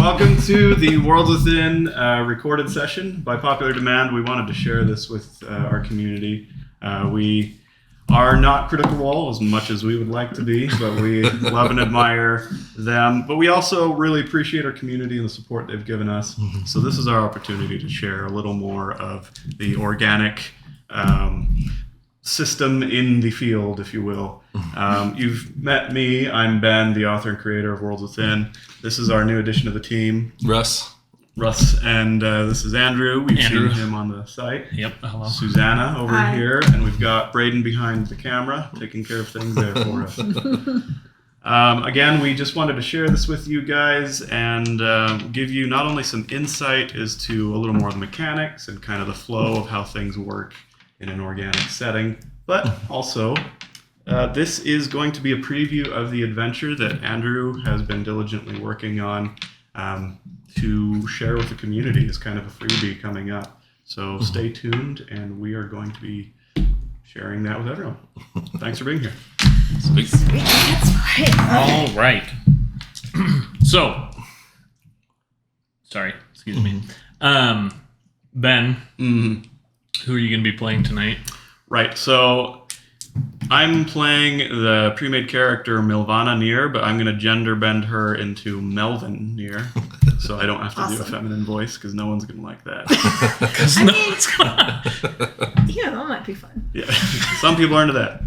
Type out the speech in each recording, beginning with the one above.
Welcome to the Worlds Within recorded session. By popular demand, we wanted to share this with our community. We are not Critical Role as much as we would like to be, but we love and admire them. But we also really appreciate our community and the support they've given us. So this is our opportunity to share a little more of the organic system in the field, if you will. You've met me. I'm Ben, the author and creator of Worlds Within. This is our new addition to the team. Russ, and this is Andrew. We've seen him on the site. Yep. Hello. Susanna over Hi. here, and we've got Braden behind the camera, taking care of things there for us. Again, we just wanted to share this with you guys and give you not only some insight as to a little more of the mechanics and kind of the flow of how things work in an organic setting, but also this is going to be a preview of the adventure that Andrew has been diligently working on to share with the community as kind of a freebie coming up. So stay tuned, and we are going to be sharing that with everyone. Thanks for being here. Sweet. That's right. All right. So, sorry. Excuse me. Ben, who are you going to be playing tonight? Right. So I'm playing the pre-made character Milvana Near, but I'm going to gender bend her into Melvin Near, so I don't have to do a feminine voice because no one's going to like that. Yeah, that might be fun. Yeah, some people are into that.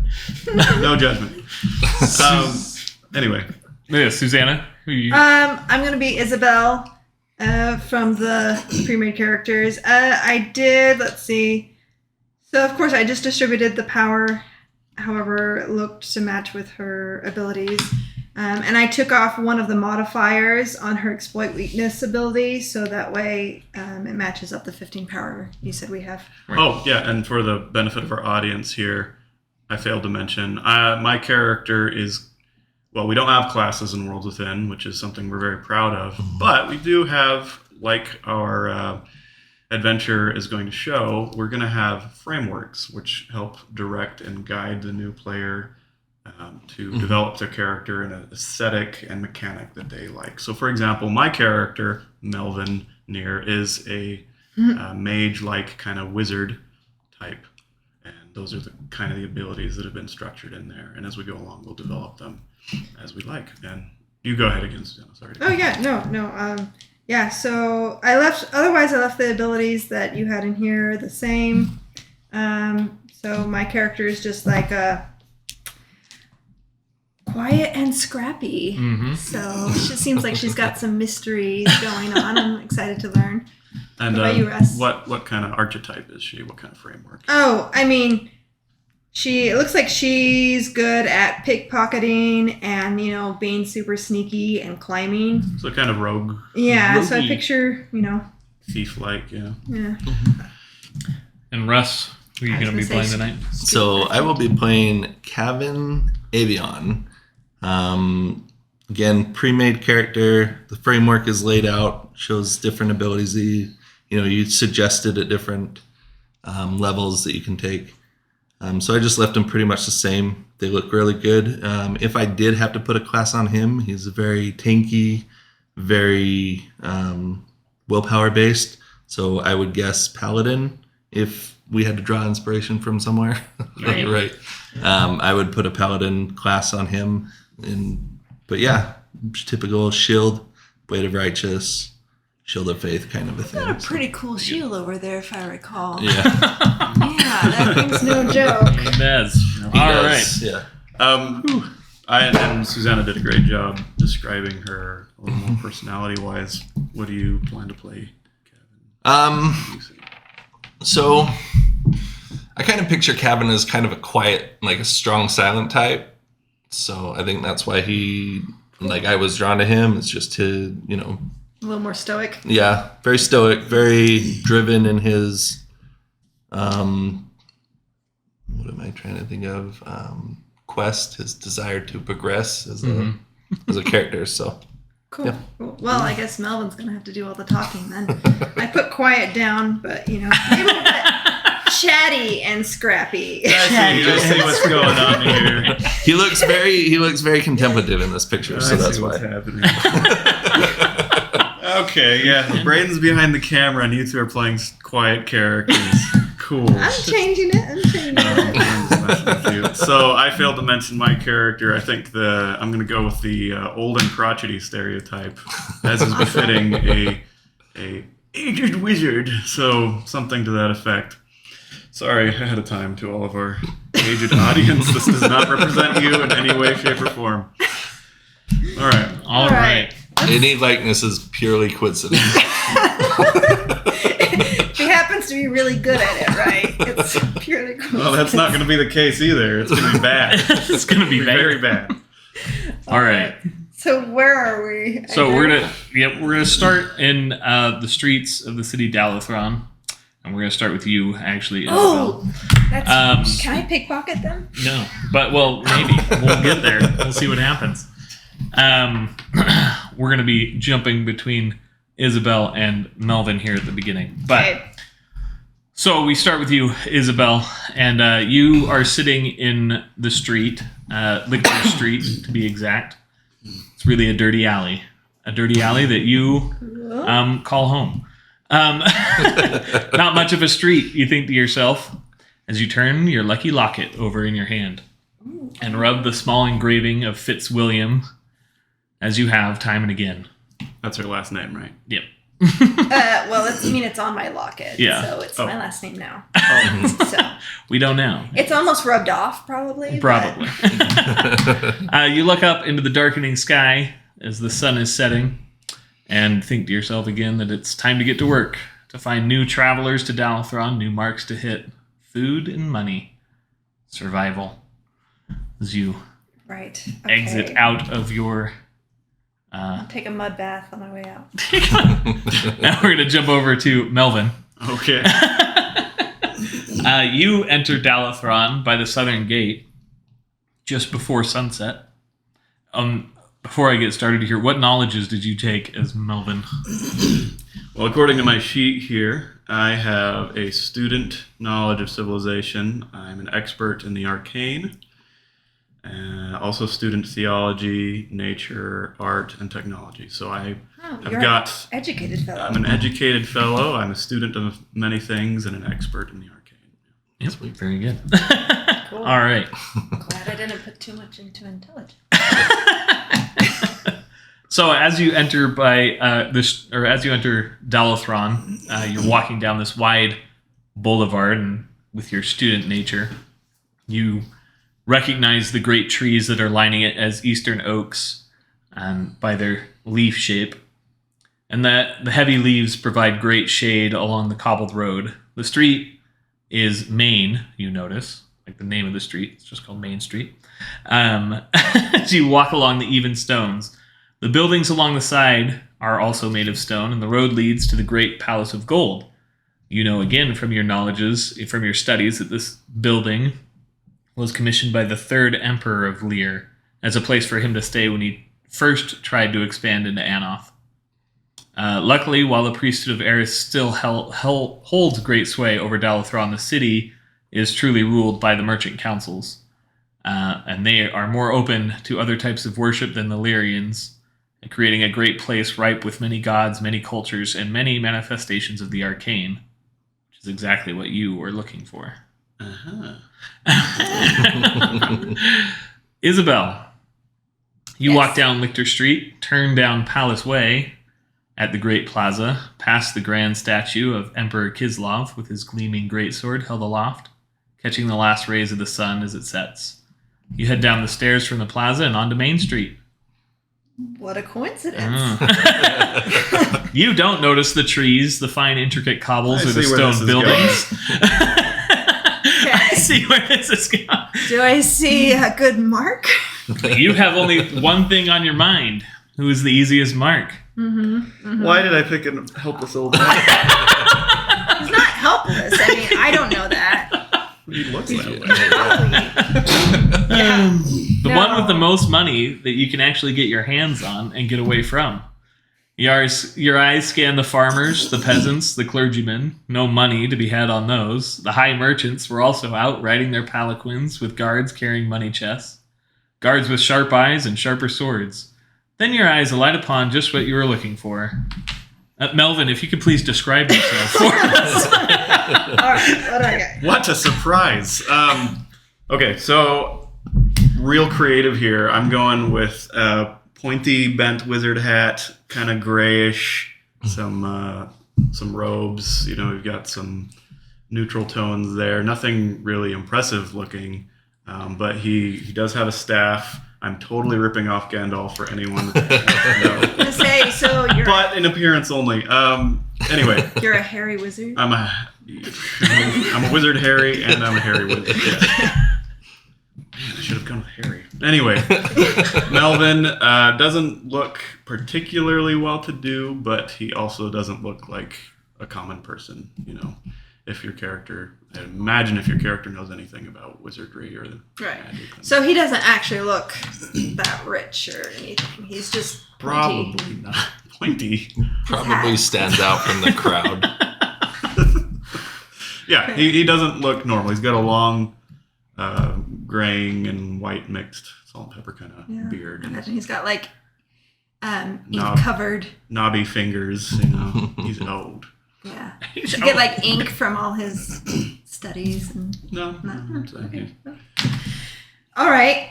No judgment. Anyway, Yeah, Susanna, who are you? I'm gonna be Isabel from the pre-made characters. I did. Let's see. So of course I just distributed the power, however it looked to match with her abilities. And I took off one of the modifiers on her exploit weakness ability, so that way it matches up the 15 power you said we have. Right. Oh, yeah, and for the benefit of our audience here, I failed to mention, my character is, well, we don't have classes in Worlds Within, which is something we're very proud of, but we do have, like our adventure is going to show, we're going to have frameworks which help direct and guide the new player to develop their character in an aesthetic and mechanic that they like. So, for example, my character, Melvin Near, is a mage-like kind of wizard type. And those are the kind of the abilities that have been structured in there. And as we go along, we'll develop them as we like. And you go ahead again, Susanna. Sorry. Oh yeah, no. Yeah, so I left the abilities that you had in here the same. So my character is just like a quiet and scrappy. So she seems like she's got some mysteries going on. I'm excited to learn. And what about you, Russ? What kind of archetype is she? What kind of framework? Oh, I mean, it looks like she's good at pickpocketing and, being super sneaky and climbing. So kind of rogue. Yeah, so I roguey, picture, thief-like, yeah. Yeah. And Russ, who are you I was going to be gonna playing say tonight? So I will be playing Kevin Avion. Again, pre-made character. The framework is laid out, shows different abilities that you suggested at different levels that you can take. So I just left them pretty much the same. They look really good. If I did have to put a class on him, he's very tanky, very willpower based. So I would guess Paladin if we had to draw inspiration from somewhere. Right. I would put a Paladin class on him. But yeah, typical shield, Blade of Righteous, Shield of Faith kind of a thing. Got a pretty cool shield over there, if I recall. Yeah. Yeah, that thing's no joke. It does. All right. Yeah. And Susanna did a great job describing her a little more personality-wise. What do you plan to play, Kevin? So I kind of picture Kevin as kind of a quiet, like a strong, silent type. So I think that's why I was drawn to him. It's just to, A little more stoic. Yeah, very stoic, very driven in his, what am I trying to think of? Quest, his desire to progress as a character. So Cool. Yeah. Cool. Well, I guess Melvin's going to have to do all the talking then. I put quiet down, but, maybe a little bit chatty and scrappy. I see what's going on here. He looks very contemplative in this picture, so that's why. Happening. Okay, yeah. Braden's behind the camera, and you two are playing quiet characters. Cool. I'm changing it. So I failed to mention my character. I think I'm going to go with the old and crotchety stereotype, as is befitting a aged wizard. So something to that effect. Sorry ahead of time to all of our aged audience. This does not represent you in any way, shape, or form. All right. All right. Any likeness is purely coincidence. If he happens to be really good at it, right? It's purely cool. Well, that's not going to be the case either. It's going to be bad. It's going to be very bad. All right. So where are we? So we're gonna start in the streets of the city Dalathron, and we're gonna start with you, actually. Isabel. That's. Can I pickpocket them? No, but maybe we'll get there. We'll see what happens. We're gonna be jumping between Isabel and Melvin here at the beginning, but. Okay. So we start with you, Isabel, and you are sitting in the street, Liquor Street to be exact. It's really a dirty alley that you call home. Not much of a street, you think to yourself, as you turn your lucky locket over in your hand and rub the small engraving of Fitzwilliam, as you have time and again. That's her last name, right? Yep. Well, it's on my locket. Yeah. So it's my last name now. So We don't know. it's almost rubbed off, probably. Probably. You look up into the darkening sky as the sun is setting and think to yourself again that it's time to get to work, to find new travelers to Dalathron, new marks to hit, food and money, survival. As you Right. exit out of your... I'll take a mud bath on my way out. Now we're going to jump over to Melvin. Okay. You enter Dalathron by the southern gate just before sunset. Before I get started here, what knowledges did you take as Melvin? Well, according to my sheet here, I have a student knowledge of civilization. I'm an expert in the arcane. Also student theology, nature, art, and technology. So I've got... Educated fellow. I'm an educated fellow. I'm a student of many things and an expert in the arcane. Yep, very good. Cool. All right. Glad I didn't put too much into intelligence. So as you enter as you enter Dalathron, you're walking down this wide boulevard, and with your student nature, you recognize the great trees that are lining it as eastern oaks by their leaf shape, and that the heavy leaves provide great shade along the cobbled road. The street is Main, you notice, like the name of the street. It's just called Main Street. As you walk along the even stones, the buildings along the side are also made of stone, and the road leads to the great Palace of Gold. You know again from your studies, that this building was commissioned by the third emperor of Lear as a place for him to stay when he first tried to expand into Anoth. Luckily, while the priesthood of Eris still holds great sway over Dalathron, the city is truly ruled by the merchant councils, and they are more open to other types of worship than the Lyrians, creating a great place ripe with many gods, many cultures, and many manifestations of the arcane, which is exactly what you were looking for. Uh-huh. Isabel, you Yes. walk down Lichter Street, turn down Palace Way at the Great Plaza, past the grand statue of Emperor Kislov with his gleaming greatsword held aloft, catching the last rays of the sun as it sets. You head down the stairs from the plaza and onto Main Street. What a coincidence. You don't notice the trees, the fine intricate cobbles, I or the see where this stone is buildings. I Okay. see where this is going. Do I see a good mark? You have only one thing on your mind. Who is the easiest mark? Why did I pick a helpless old man? He's not helpless. I mean, I don't know that. He looks that way. The one with the most money that you can actually get your hands on and get away from. Your eyes scan the farmers, the peasants, the clergymen. No money to be had on those. The high merchants were also out riding their palanquins with guards carrying money chests. Guards with sharp eyes and sharper swords. Then your eyes alight upon just what you were looking for. Melvin, if you could please describe yourself for us. All right, what do I get? What a surprise. Okay, so real creative here. I'm going with a pointy bent wizard hat, kind of grayish, some robes. We've got some neutral tones there. Nothing really impressive looking, but he does have a staff. I'm totally ripping off Gandalf for anyone that doesn't know. To say, so you're But in appearance only. Anyway, you're a hairy wizard. I'm a wizard Harry, and I'm a hairy wizard. Yeah. Man, I should have gone with Harry. Anyway, Melvin doesn't look particularly well-to-do, but he also doesn't look like a common person. I imagine if your character knows anything about wizardry or Right. magic. So he doesn't actually look that rich or anything. He's just pointy. Probably not pointy. Probably stands out from the crowd. Yeah, he doesn't look normal. He's got a long graying and white mixed salt and pepper kind of beard. I And imagine he's got like Knob. ink covered. knobby fingers. He's old. Yeah. You should get like ink from all his studies and. No. Okay. All right.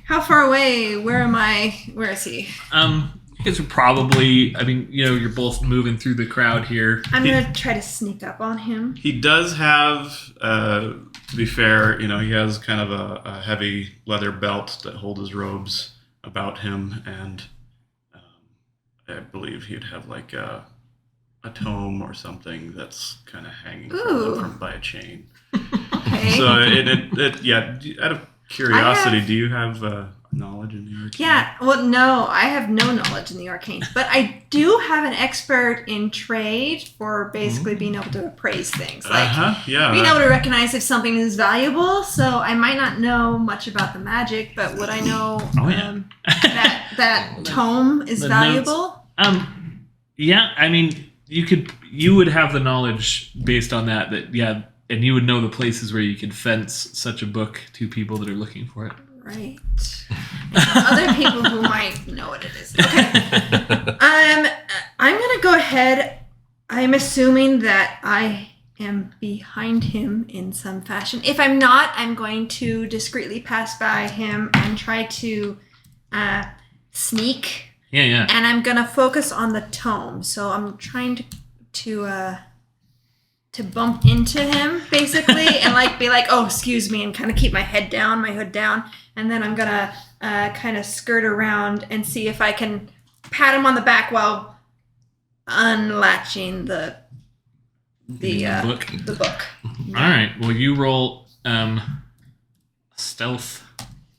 How far away? Where am I? Where is he? You guys are probably, you're both moving through the crowd here. I'm gonna try to sneak up on him. He does have, to be fair, he has kind of a heavy leather belt that holds his robes about him, and I believe he'd have like a tome or something that's kind of hanging from by a chain. Okay. So out of curiosity, do you have knowledge in the arcane? Yeah, well, no, I have no knowledge in the arcane, but I do have an expert in trade for basically being able to appraise things, like being able to recognize if something is valuable. So I might not know much about the magic, but would I know that tome is The valuable? Notes. You would have the knowledge based on that, and you would know the places where you could fence such a book to people that are looking for it. Right. And other people who might know what it is. Okay. I'm gonna go ahead. I'm assuming that I am behind him in some fashion. If I'm not, I'm going to discreetly pass by him and try to sneak. Yeah. And I'm gonna focus on the tome. So I'm trying to bump into him basically, and be like, oh, excuse me, and kind of keep my hood down, and then I'm gonna kind of skirt around and see if I can pat him on the back while unlatching the book. The book. All right. Well, you roll stealth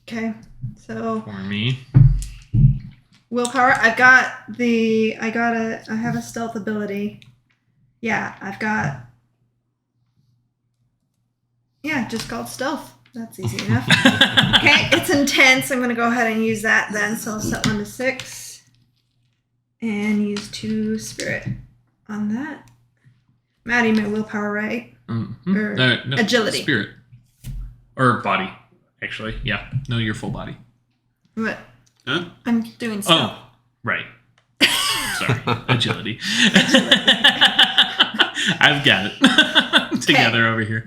Okay. So for me. willpower. I have a stealth ability. Yeah, I've got. Yeah, just called stealth. That's easy enough. Okay, it's intense. I'm going to go ahead and use that then. So I'll set 1 to 6 and use 2 spirit on that. I'm adding my willpower, right? Mm-hmm. Or No, agility. Spirit. Or body, actually. Yeah. No, your full body. What? Huh? I'm doing stealth. Oh, right. Sorry. Agility. I've got it. Together over here.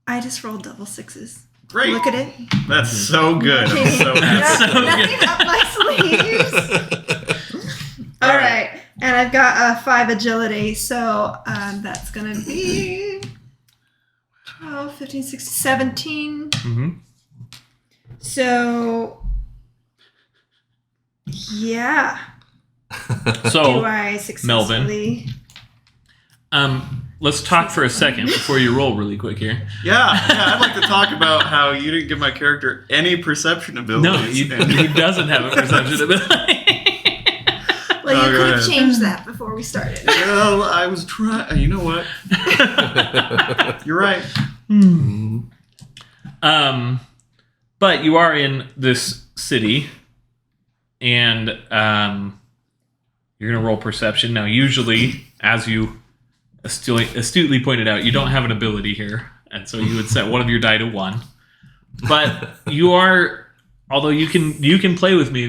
I just rolled double 6s. Great. Look at it. That's so good. I'm so That's happy. so Nothing up my sleeves. All right. And I've got a 5 agility, so that's going to be 12, 15, 16, 17. Mm-hmm. So, yeah. So, Do I successfully? let's talk for a second before you roll really quick here. Yeah, I'd like to talk about how you didn't give my character any perception abilities. No, he doesn't have a perception ability. Well, you go could have ahead. changed that before we started. Well, I was trying. You know what? You're right. But you are in this city, and you're going to roll perception. Now, usually, as you astutely pointed out, you don't have an ability here, and so you would set one of your die to 1. But you are, although you can play with me,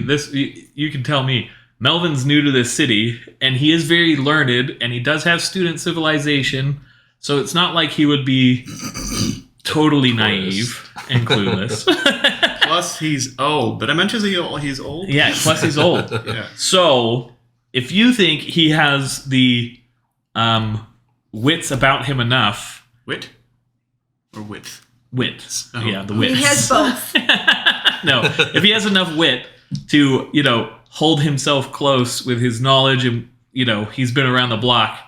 you can tell me, Melvin's new to this city, and he is very learned, and he does have student civilization, so it's not like he would be totally naive and clueless. Plus, he's old. Did I mention he's old? Yeah, plus he's old. Yeah. So, if you think he has the wits about him enough... Wit? Or width? Wit. Oh. Yeah, the wits. He has both. No, if he has enough wit to, hold himself close with his knowledge and, he's been around the block,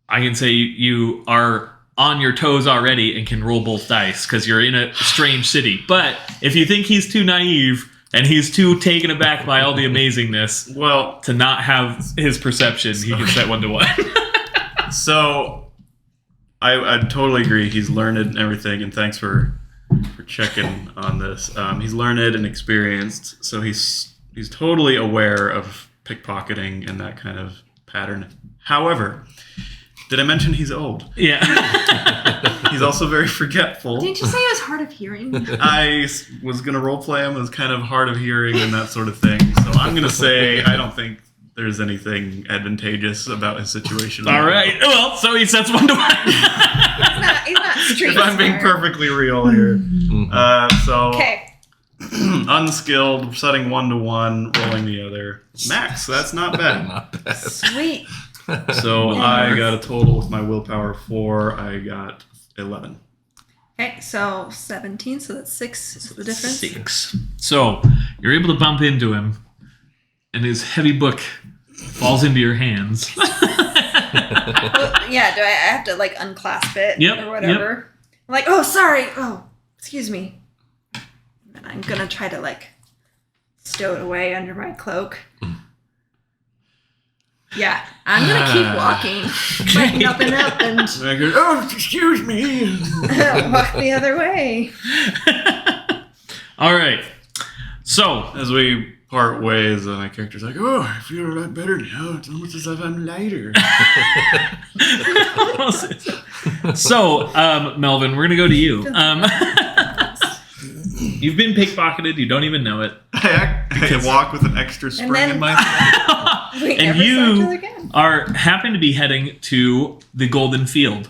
I can say you are on your toes already and can roll both dice because you're in a strange city. But if you think he's too naive and he's too taken aback by all the amazingness, Well, to not have his perception, he can set 1-1. so I totally agree. He's learned and everything, and thanks for checking on this. He's learned and experienced, so he's totally aware of pickpocketing and that kind of pattern. However, did I mention he's old? Yeah. He's also very forgetful. Didn't you say it was hard of hearing? I was going to roleplay him as kind of hard of hearing and that sort of thing. So I'm going to say I don't think there's anything advantageous about his situation. All right. Well, so he sets 1-1. He's not street If I'm being smart. perfectly real here. So Okay. unskilled, setting 1-1, rolling the other. Max, that's not bad. Not bad. Sweet. So I got a total with my willpower 4. I got 11. Okay, so 17, so that's 6 is the difference. 6. So you're able to bump into him, and his heavy book falls into your hands. Well, yeah, do I have to unclasp it Yep, or whatever? I'm like, oh, sorry. Oh, excuse me. And I'm gonna try to stow it away under my cloak. Yeah, I'm gonna keep walking, like up and up, and And I go, oh, excuse me. walk the other way. All right. So As we part ways, my character's like, oh, I feel a lot better now. It's almost as if I'm lighter. Melvin, we're gonna go to you. You've been pickpocketed. You don't even know it. I walk with an extra spring then- in my step. We And never saw each other you again. happen to be heading to the Golden Field.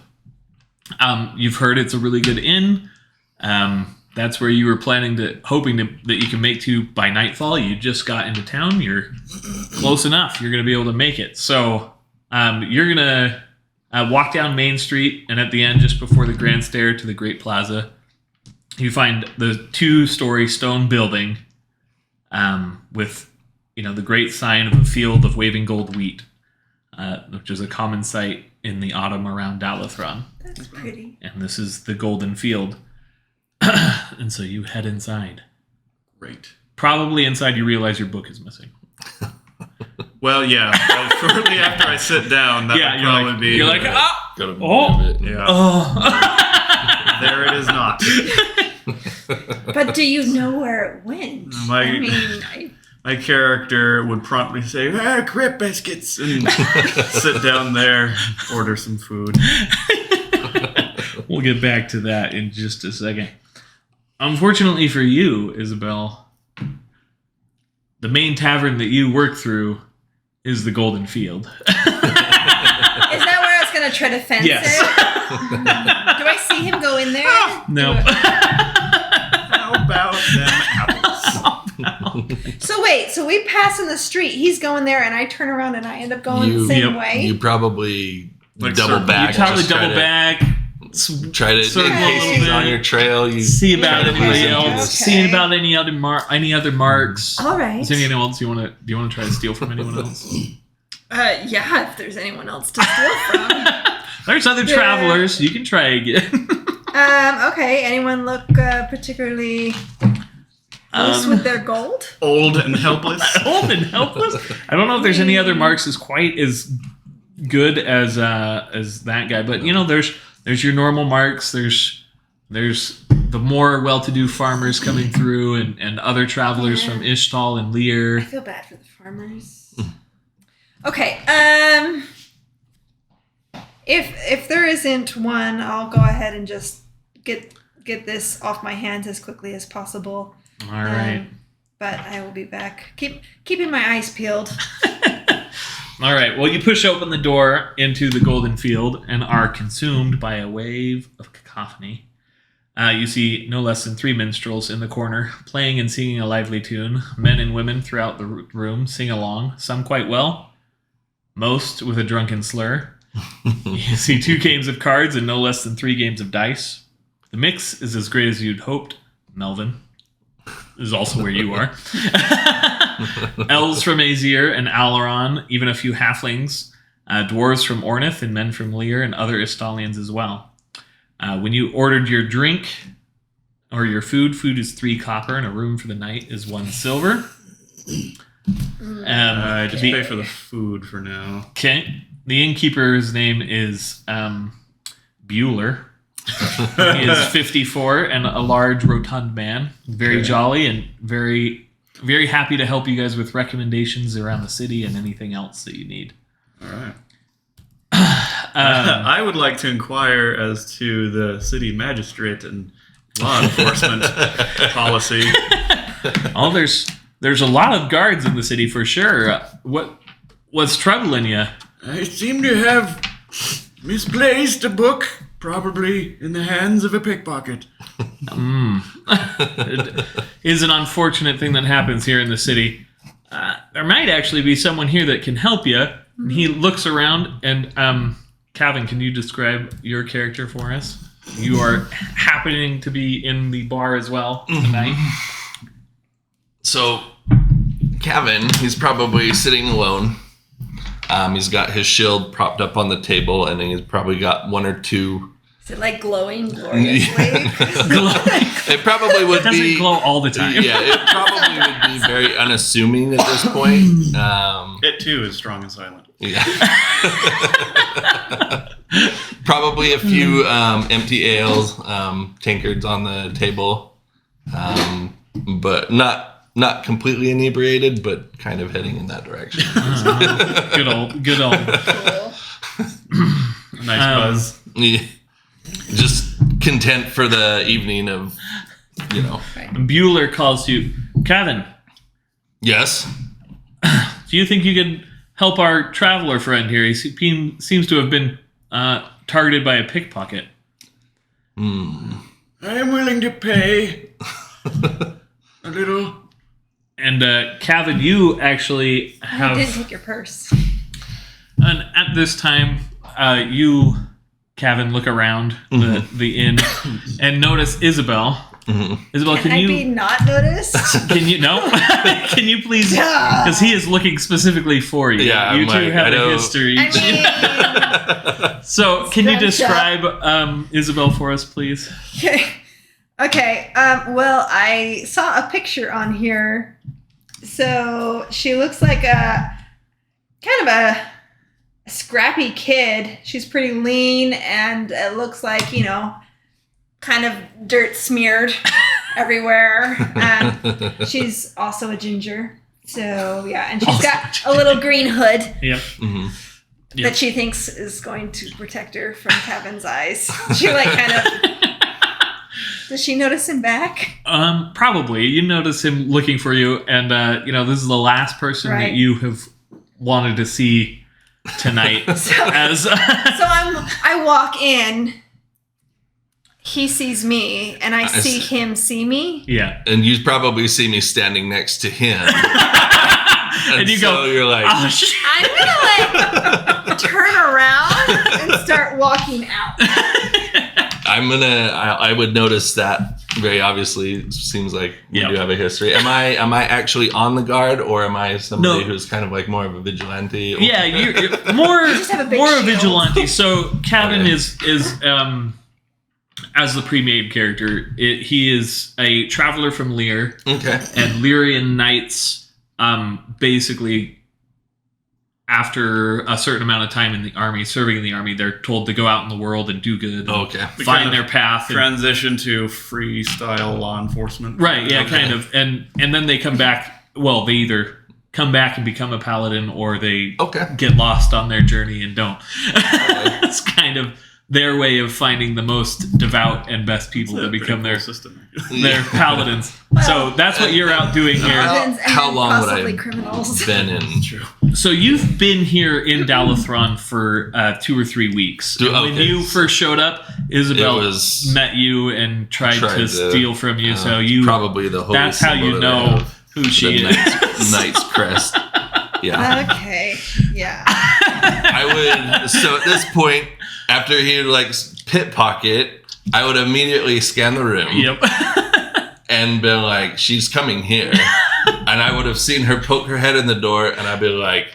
You've heard it's a really good inn. That's where you were hoping that you can make to by nightfall. You just got into town. You're close enough. You're going to be able to make it. So you're going to walk down Main Street, and at the end, just before the grand stair to the Great Plaza, you find the 2-story stone building with the great sign of a field of waving gold wheat, which is a common sight in the autumn around Dalathron. That's pretty. And this is the Golden Field. And so you head inside. Great. Probably inside you realize your book is missing. Well, yeah. Shortly after I sit down, that would probably be. You're like, ah! Gotta move Oh. it. Yeah. Oh. There it is not. But do you know where it went? My character would promptly say, crip biscuits, and sit down there, order some food. We'll get back to that in just a second. Unfortunately for you, Isabel, the main tavern that you work through is the Golden Field. Is that where I was going to try to fence Yes. it? Do I see him go in there? No. How about them apples? So wait, so we pass in the street, he's going there, and I turn around and I end up going the same way? You probably Like double circle. back. You probably just try double to- back. Try to, Circle in a case little he's bit. on your trail, you See about try to anybody lose him. else. Okay. See about any other marks. All right. Is there anyone else do you want to try to steal from anyone else? Yeah, if there's anyone else to steal from. There's other travelers. You can try again. Okay, anyone look particularly close with their gold? Old and helpless. Old and helpless. I don't know if there's any other marks as quite as good as that guy, but there's your normal marks. There's the more well-to-do farmers coming through, and other travelers from Ishtal and I Lear. feel bad for the farmers. Okay, if there isn't one, I'll go ahead and just get this off my hands as quickly as possible. All right. but I will be back. Keeping my eyes peeled. All right. Well, you push open the door into the golden field and are consumed by a wave of cacophony. You see no less than 3 minstrels in the corner, playing and singing a lively tune. Men and women throughout the room sing along, some quite well, most with a drunken slur. You see 2 games of cards and no less than 3 games of dice. The mix is as great as you'd hoped. Melvin is also where you are. Elves from Azir and Alaron, even a few halflings, dwarves from Ornith and men from Lear and other Estalians as well. When you ordered your drink or your food is 3 copper and a room for the night is 1 silver. Just pay for the food for now. Okay. The innkeeper's name is Bueller. He is 54 and a large, rotund man. Very jolly and very, very happy to help you guys with recommendations around the city and anything else that you need. All right. I would like to inquire as to the city magistrate and law enforcement policy. Oh, there's a lot of guards in the city for sure. What's troubling you? I seem to have misplaced a book, probably in the hands of a pickpocket. It is an unfortunate thing that happens here in the city. There might actually be someone here that can help you. And he looks around and, Calvin, can you describe your character for us? You are happening to be in the bar as well tonight. So, Kevin, he's probably sitting alone. He's got his shield propped up on the table, and he's probably got 1 or 2. Is it like glowing gloriously? It probably would It doesn't be glow all the time. Yeah, it probably would be very unassuming at this point. It too is strong and silent. Yeah. Probably a few empty ales, tankards on the table, but not completely inebriated, but kind of heading in that direction. Good old. Cool. Nice buzz. Yeah. Just content for the evening of, Right. Bueller calls you, Kevin. Yes. Do you think you can help our traveler friend here? He seems to have been targeted by a pickpocket. I am willing to pay a little. And Kevin, you actually have. I didn't take your purse. And at this time, you, Kevin, look around the inn and notice Isabel. Mm-hmm. Isabel, Can I be not noticed? Can you no? Can you please? Because he is looking specifically for you. Yeah, you two have a history. I mean, so, can you describe Isabel for us, please? Okay. Well, I saw a picture on here. So she looks like a kind of a scrappy kid. She's pretty lean, and it looks like, kind of dirt smeared everywhere. She's also a ginger. So, yeah. And she's got a little green hood. Yep. Mm-hmm. That she thinks is going to protect her from Kevin's eyes. She kind of... Does she notice him back? Probably. You notice him looking for you, and this is the last person that you have wanted to see tonight. So I walk in. He sees me, and I see him see me. Yeah. And you probably see me standing next to him. and you so go, you're like, oh, shit. I'm gonna turn around and start walking out. I would notice that very obviously. It seems like we do have a history. Am I actually on the guard, or am I somebody who's kind of like more of a vigilante? Yeah, you're more a vigilante. So Kevin is as the pre-made character, he is a traveler from Lear. Okay. And Lyrian knights, basically, after a certain amount of time in the army, serving in the army, they're told to go out in the world and do good. Okay. Find their path. Transition to freestyle law enforcement. Right, yeah, kind of. And then they come back. Well, they either come back and become a paladin, or they get lost on their journey and don't. It's kind of their way of finding the most devout and best people to become their system. paladins. Well, so that's what you're out doing here. Paladins and How long would I possibly criminals. been in? So you've been here in Dalathron for 2 or 3 weeks. And when Okay. you first showed up, Isabel It was- met you and tried to steal from you. So you probably the holy that's how you symbol that I know have. who she The is. knight's crest. Yeah. Okay. Yeah. I would. So at this point, after he like pickpocket, I would immediately scan the room Yep. and be like, "She's coming here," and I would have seen her poke her head in the door, and I'd be like,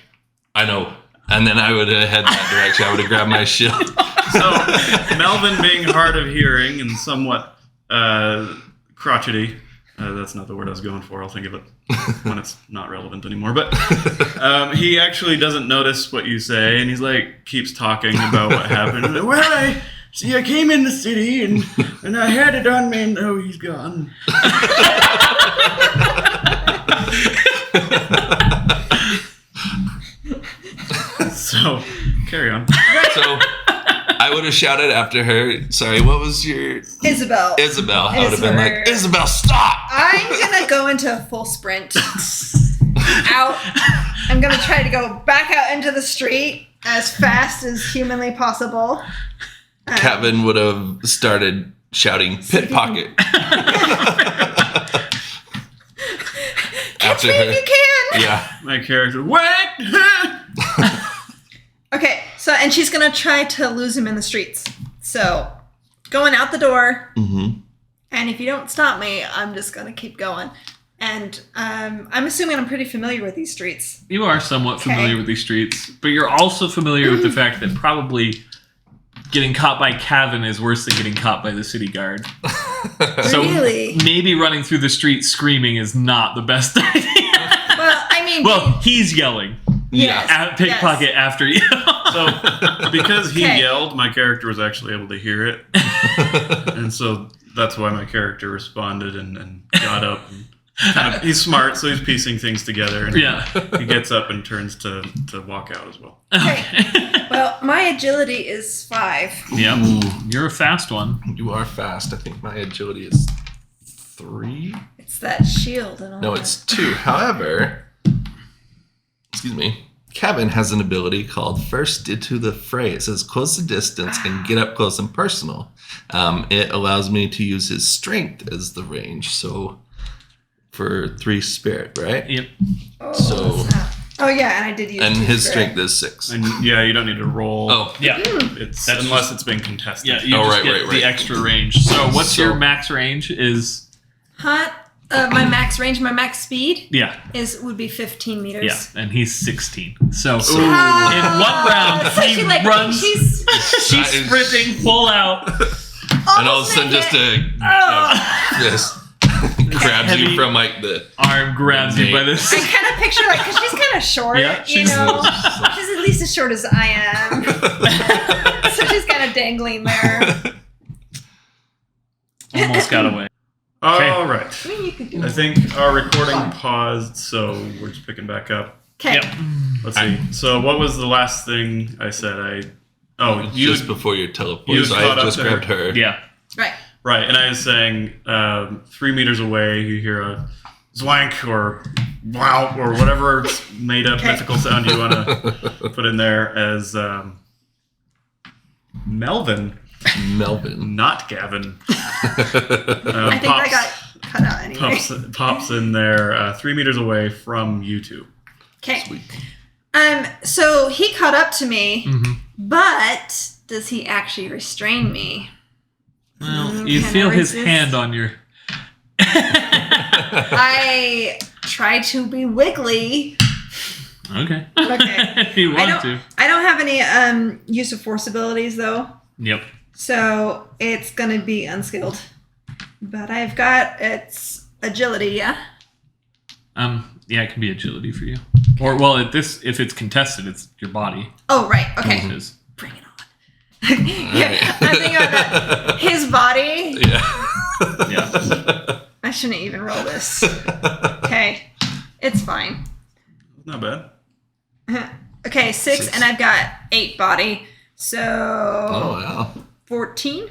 "I know," and then I would have head that direction. I would have grabbed my shield. So Melvin, being hard of hearing and somewhat crotchety. That's not the word I was going for. I'll think of it when it's not relevant anymore. But he actually doesn't notice what you say, and he's like keeps talking about what happened. Well, I came in the city and I had it on me, and oh, he's gone. So carry on. So I would have shouted after her. Sorry, what was your Isabel. Isabel? I would have been Isabel. like, Isabel, stop! I'm gonna go into a full sprint. Out. I'm gonna try to go back out into the street as fast as humanly possible. Kevin would have started shouting pickpocket. Catch me if you can. Yeah. My character, what? Okay, so and she's gonna try to lose him in the streets. So going out the door, Mm-hmm. and if you don't stop me, I'm just gonna keep going. And I'm assuming I'm pretty familiar with these streets. You are somewhat Okay. familiar with these streets, but you're also familiar with the fact that probably getting caught by Kevin is worse than getting caught by the city guard. So Really? maybe running through the street screaming is not the best idea. Well, I mean, Well, he's yelling yes, at pickpocket yes. after you. So because he Okay. yelled, my character was actually able to hear it. And so that's why my character responded and got up. And he's smart, so he's piecing things together. And Yeah. he gets up and turns to walk out as well. Okay. Well, my agility is 5. Yep. Ooh. You're a fast one. You are fast. I think my agility is 3. It's that shield and all No, that. it's 2. However, excuse me, Kevin has an ability called First Into the Fray. It says close the distance and get up close and personal. It allows me to use his strength as the range. So for 3 spirit, right? Yep. Oh, so- snap. Oh yeah, and I did use. And 2 his spirit. strength is 6. And yeah, you don't need to roll. Oh, Yeah. It's That's unless it's been contested. Yeah, you Oh, just right, get right, the right. extra range. So what's So- your max range is... Huh? My max range, my max speed Yeah. would be 15 meters. Yeah, and he's 16. So So- in one round, So he she, like, runs... She's She's That is- sprinting full out. and all of a sudden just this grabs Heavy- you from like the... Arm grabs you by this. I kind of picture like because she's kind of short, Yeah, you she's- know. She's at least as short as I am, so she's kind of dangling there. Almost got away. All right. I mean, you could do I it. think our recording paused, so we're just picking back up. Okay. Yep. Let's see. So what was the last thing I said? You just before your teleport. you So I caught up just to her. grabbed her. Yeah. Right. right, and I was saying 3 meters away, you hear a zwank or wow or whatever made up Okay. mythical sound you want to put in there as Melvin, Melvin. not Gavin. I think I got cut out anyway. Pops in there 3 meters away from you two. Okay. Sweet. So he caught up to me, Mm-hmm. but does he actually restrain me? Well, you Can I feel his resist? hand on your... I try to be wiggly. Okay. Okay. you want to. I don't have any use of force abilities though. Yep. So it's gonna be unskilled. But I've got its agility, yeah? Yeah, it can be agility for you. Or, well, if it's contested, it's your body. Oh right, okay. Which is... Bring it on. Yeah, I'm thinking about that. His body. Yeah. Yeah. I shouldn't even roll this. Okay. It's fine. Not bad. Okay, 6 6. and I've got 8 body. So Oh, wow. 14.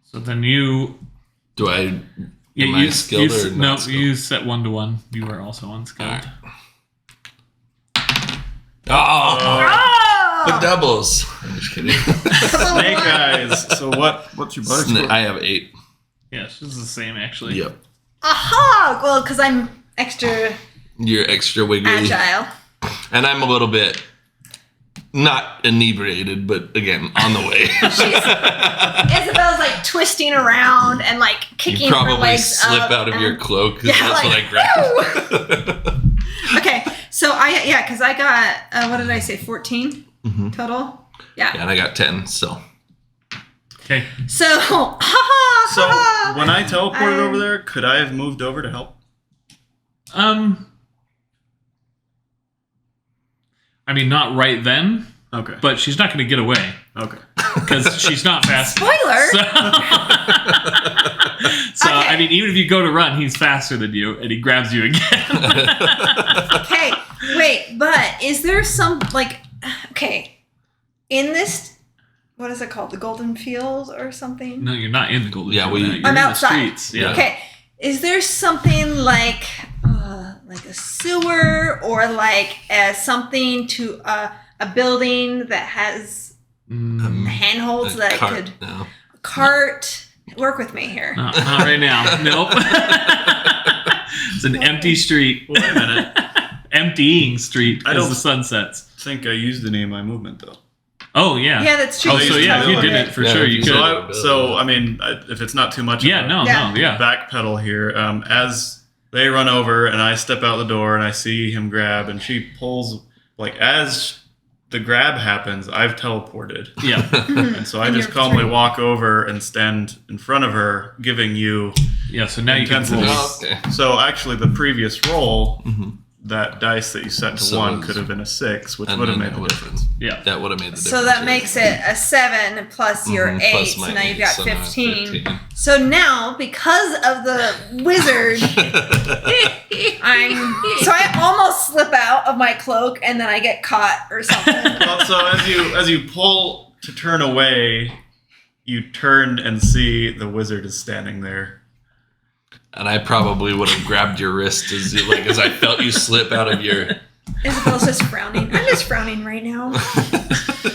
So then you... Do I... Yeah, Am I skilled or not no, skilled? you set 1-1. You are also unskilled. Alright. Oh! The doubles. I'm just kidding. Snake eyes. So what's your bonus score? I have 8. Yeah, this is the same, actually. Yep. Aha! Well, because I'm extra You're extra wiggly. agile. And I'm a little bit... Not inebriated, but again, on the way. Isabel's like twisting around and like kicking You her probably legs slip up out of and- your cloak because Yeah, that's like, what I grabbed. Okay, so because I got what did I say? 14 total. Yeah. Yeah, and I got 10, so. Okay. So, So when I teleported over there, could I have moved over to help? I mean, not right then, Okay. but she's not going to get away Okay. because she's not fast. spoiler. So Okay. I mean, even if you go to run, he's faster than you, and he grabs you again. Okay, wait, but is there some in this, what is it called, the Golden Field or something? No, you're not in the Golden Yeah, Field now. You're I'm in outside. the streets. Yeah. Okay, is there something like a sewer or like something to a building that has handholds that I could No. cart? Work with me here. Not right now. Nope. It's an empty street. Wait a minute. Emptying street I as don't- the sun sets. I think I used any of my movement though. Oh, yeah. Yeah, that's true. Oh, so yeah, if you did Okay. it for Yeah, sure, if you you could. saw So I mean, if it's not too much. Yeah, of a no, Yeah. backpedal here. As they run over and I step out the door and I see him grab and she pulls as the grab happens, I've teleported. Yeah. And so I And just you're calmly free. walk over and stand in front of her, giving you. Yeah, so now you can Intensity. roll. Oh, okay. So actually, the previous roll, Mhm. that dice that you set to So 1 it's- could have been a 6, which And would have then made that the would've difference. Yeah. That would have made the difference. So that yeah. makes it a 7 plus your Mhm, 8. plus my So now you've 8, got so now I'm 15. So now, because of the wizard, I almost slip out of my cloak and then I get caught or something. Well, so as you pull to turn away, you turn and see the wizard is standing there. And I probably would have grabbed your wrist as I felt you slip out of your. Isabel's just frowning. I'm just frowning right now.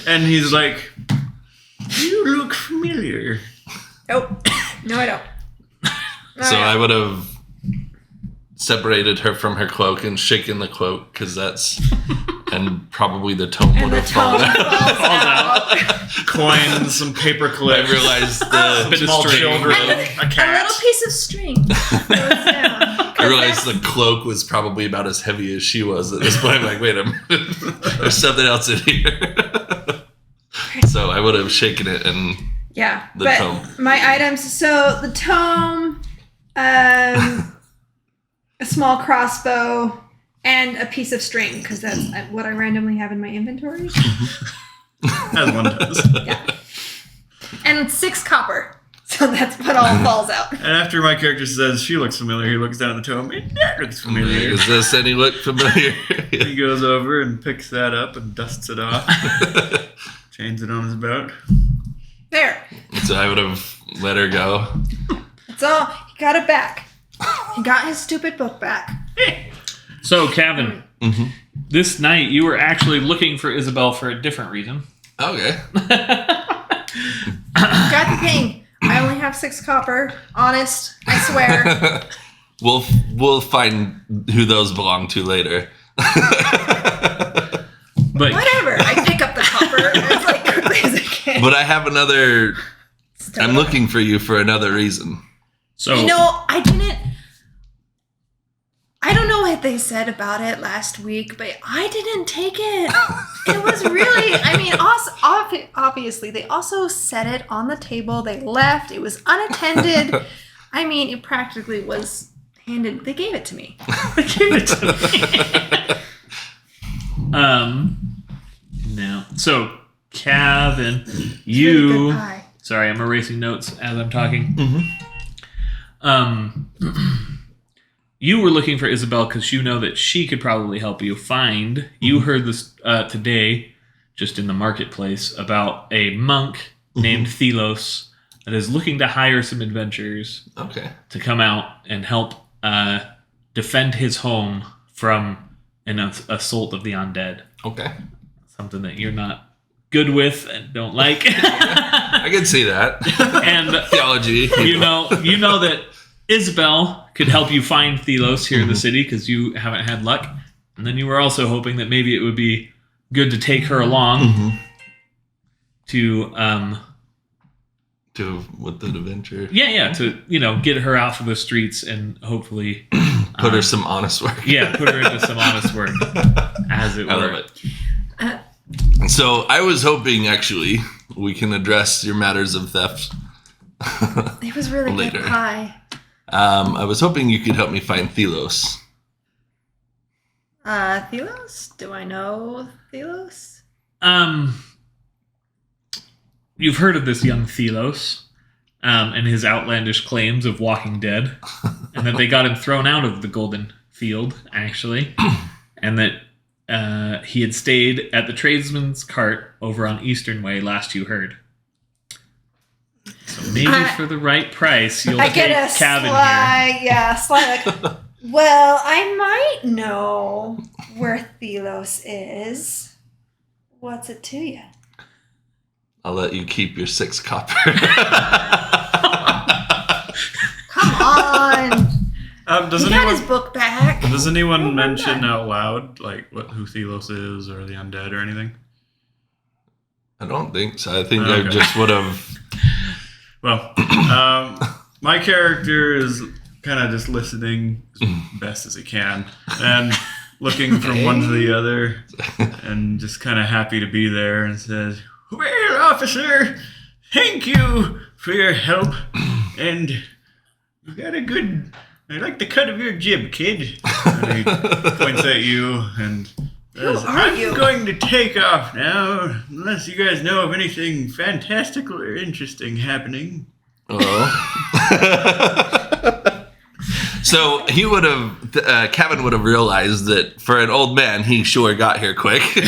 And he's like, "You look familiar." Oh, no, I don't. So I would have separated her from her cloak and shaken the cloak because and probably the tome And would the have fallen tone out. falls out. Coins, some paper I clips, realized Oh. the Bit of small string. children, And a a cat. little piece of string goes down. I realized the cloak was probably about as heavy as she was at this point. I'm like, wait a minute, there's something else in here. So I would have shaken it and Yeah, The but tome. my items. So the tome, a small crossbow, and a piece of string because that's what I randomly have in my inventory, As one does. and 6 copper. So that's what all falls out. And after my character says she looks familiar, he looks down at the tome. That looks familiar. Is this any look familiar? He goes over and picks that up and dusts it off, chains it on his belt. There, So I would have let her go. that's all. He got it back. He got his stupid book back. So, Kevin, this night you were actually looking for Isabel for a different reason. Okay. Got the thing. I only have 6 copper. Honest, I swear. We'll find who those belong to later. But Whatever. I pick up the copper as like quickly as I can. But I have another. Still I'm looking for you for another reason. so You know, I don't know what they said about it last week, but I didn't take it. It was really, I mean, also, obviously, they also set it on the table. They left. It was unattended. I mean, it practically was handed. They gave it to me. they gave it to me. No. So, Kevin, Really you. good pie. Sorry, I'm erasing notes as I'm talking. You were looking for Isabel because you know that she could probably help you find. You heard this today, just in the marketplace, about a monk named Thelos that is looking to hire some adventurers to come out and help defend his home from an assault of the undead. Okay. Something that you're not good with and don't like. I can see that. And theology. You know that Isabel could help you find Thelos here in the city because you haven't had luck. And then you were also hoping that maybe it would be good to take her along to with the adventure. Yeah, to get her out of the streets and hopefully put her some honest work. Yeah, put her into some honest work, as it were. I love it. So I was hoping actually we can address your matters of theft. It was really later. good pie. I was hoping you could help me find Thelos. Thelos? Do I know Thelos? You've heard of this young Thelos and his outlandish claims of walking dead, and that they got him thrown out of the Golden Field, actually, and that he had stayed at the tradesman's cart over on Eastern Way last you heard. So maybe for the right price, you'll take Cabin here. Yeah, slight. Like, well, I might know where Thelos is. What's it to you? I'll let you keep your 6 copper. Come on. Does He got his book back. Does anyone mention out loud who Thelos is or the undead or anything? I don't think so. I think I just would have. Well, my character is kind of just listening as best as he can and looking from one to the other and just kind of happy to be there and says, "Well, officer, thank you for your help, and you got a good... I like the cut of your jib, kid." And he points at you and says, "I'm going to take off now, unless you guys know of anything fantastical or interesting happening." So he would have, Kevin would have realized that for an old man, he sure got here quick. His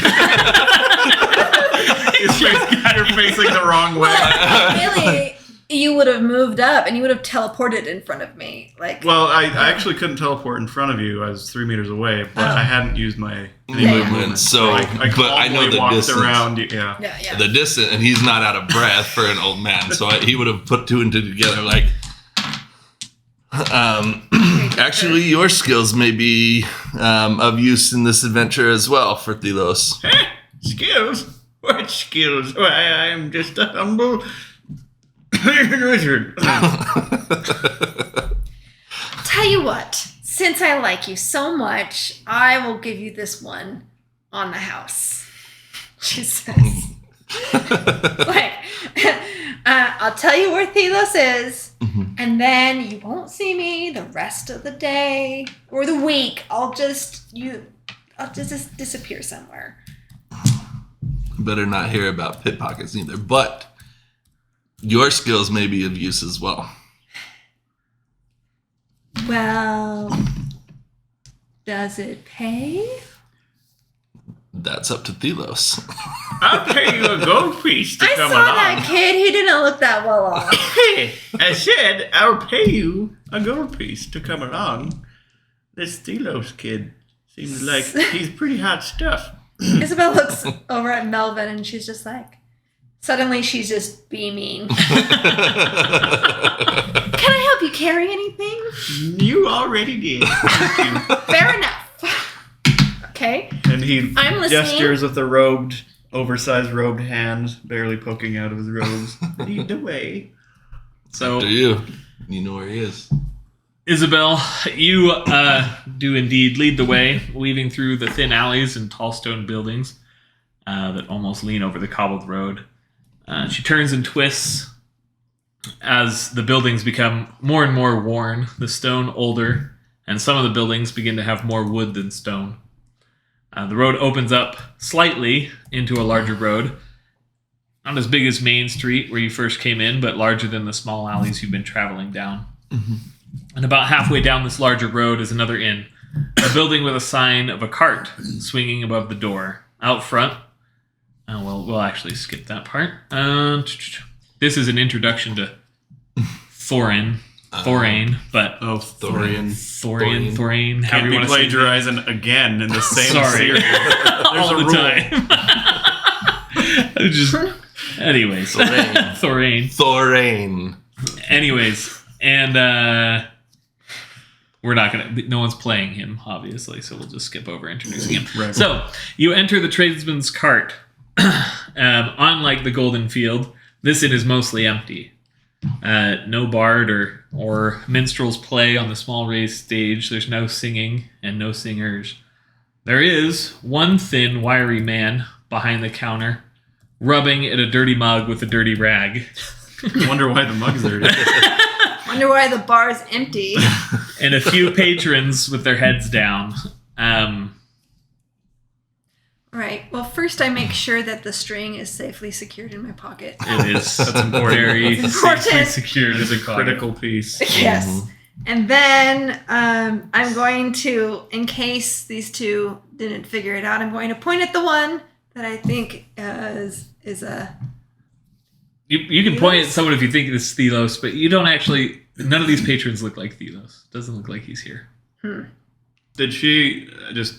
face got her facing the wrong way. Really, you would have moved up and you would have teleported in front of me. Well, I actually couldn't teleport in front of you. I was 3 meters away, but I hadn't used my movement. So, but I know the distance. Around, yeah. The distance, and he's not out of breath for an old man. So he would have put 2 and 2 together. Like, actually, your skills may be of use in this adventure as well for Thelos. Skills? What skills? Why, I'm just a humble wizard. Tell you what, since I like you so much, I will give you this one on the house. She says. I'll tell you where Thelos is, and then you won't see me the rest of the day or the week. I'll just disappear somewhere. Better not hear about pickpockets either, but your skills may be of use as well. Well, does it pay? That's up to Thelos. I'll pay you a gold piece to come along. I saw that kid. He didn't look that well off. I said I'll pay you a gold piece to come along. This Thelos kid seems like he's pretty hot stuff. Isabel looks over at Melvin and she's just like, suddenly she's just beaming. Can I help you carry anything? You already did. Thank you. Fair enough. Okay. And he I'm listening. gestures with a oversized robed hand barely poking out of his robes. Lead the way. So, After you know where he is. Isabel, you do indeed lead the way, weaving through the thin alleys and tall stone buildings that almost lean over the cobbled road. She turns and twists as the buildings become more and more worn, the stone older, and some of the buildings begin to have more wood than stone. The road opens up slightly into a larger road, not as big as Main Street where you first came in, but larger than the small alleys you've been traveling down. Mm-hmm. And about halfway down this larger road is another inn, a building with a sign of a cart swinging above the door. Out front, we'll actually skip that part. this is an introduction to Thorin, but Oh, Thorian. Thorin. However Can't you be want to say it. plagiarizing again in the same Sorry. series. All the time. Anyways, Thorain. Anyways, and we're not gonna. No one's playing him, obviously, so we'll just skip over introducing him. Right. So you enter the tradesman's cart. Unlike the Golden Field, this inn is mostly empty. No bard or minstrels play on the small raised stage. There's no singing and no singers. There is one thin, wiry man behind the counter, rubbing at a dirty mug with a dirty rag. I wonder why the mug's dirty. Wonder why the bar's empty. And a few patrons with their heads down. Right. Well, first I make sure that the string is safely secured in my pocket. It is. That's important. Very It's important. safely secured It is as a a critical piece. Yes. And then I'm going to, in case these two didn't figure it out, I'm going to point at the one that I think is a... You can point at someone if you think it's Thelos, but you don't actually... None of these patrons look like Thelos. Doesn't look like he's here. Did she just...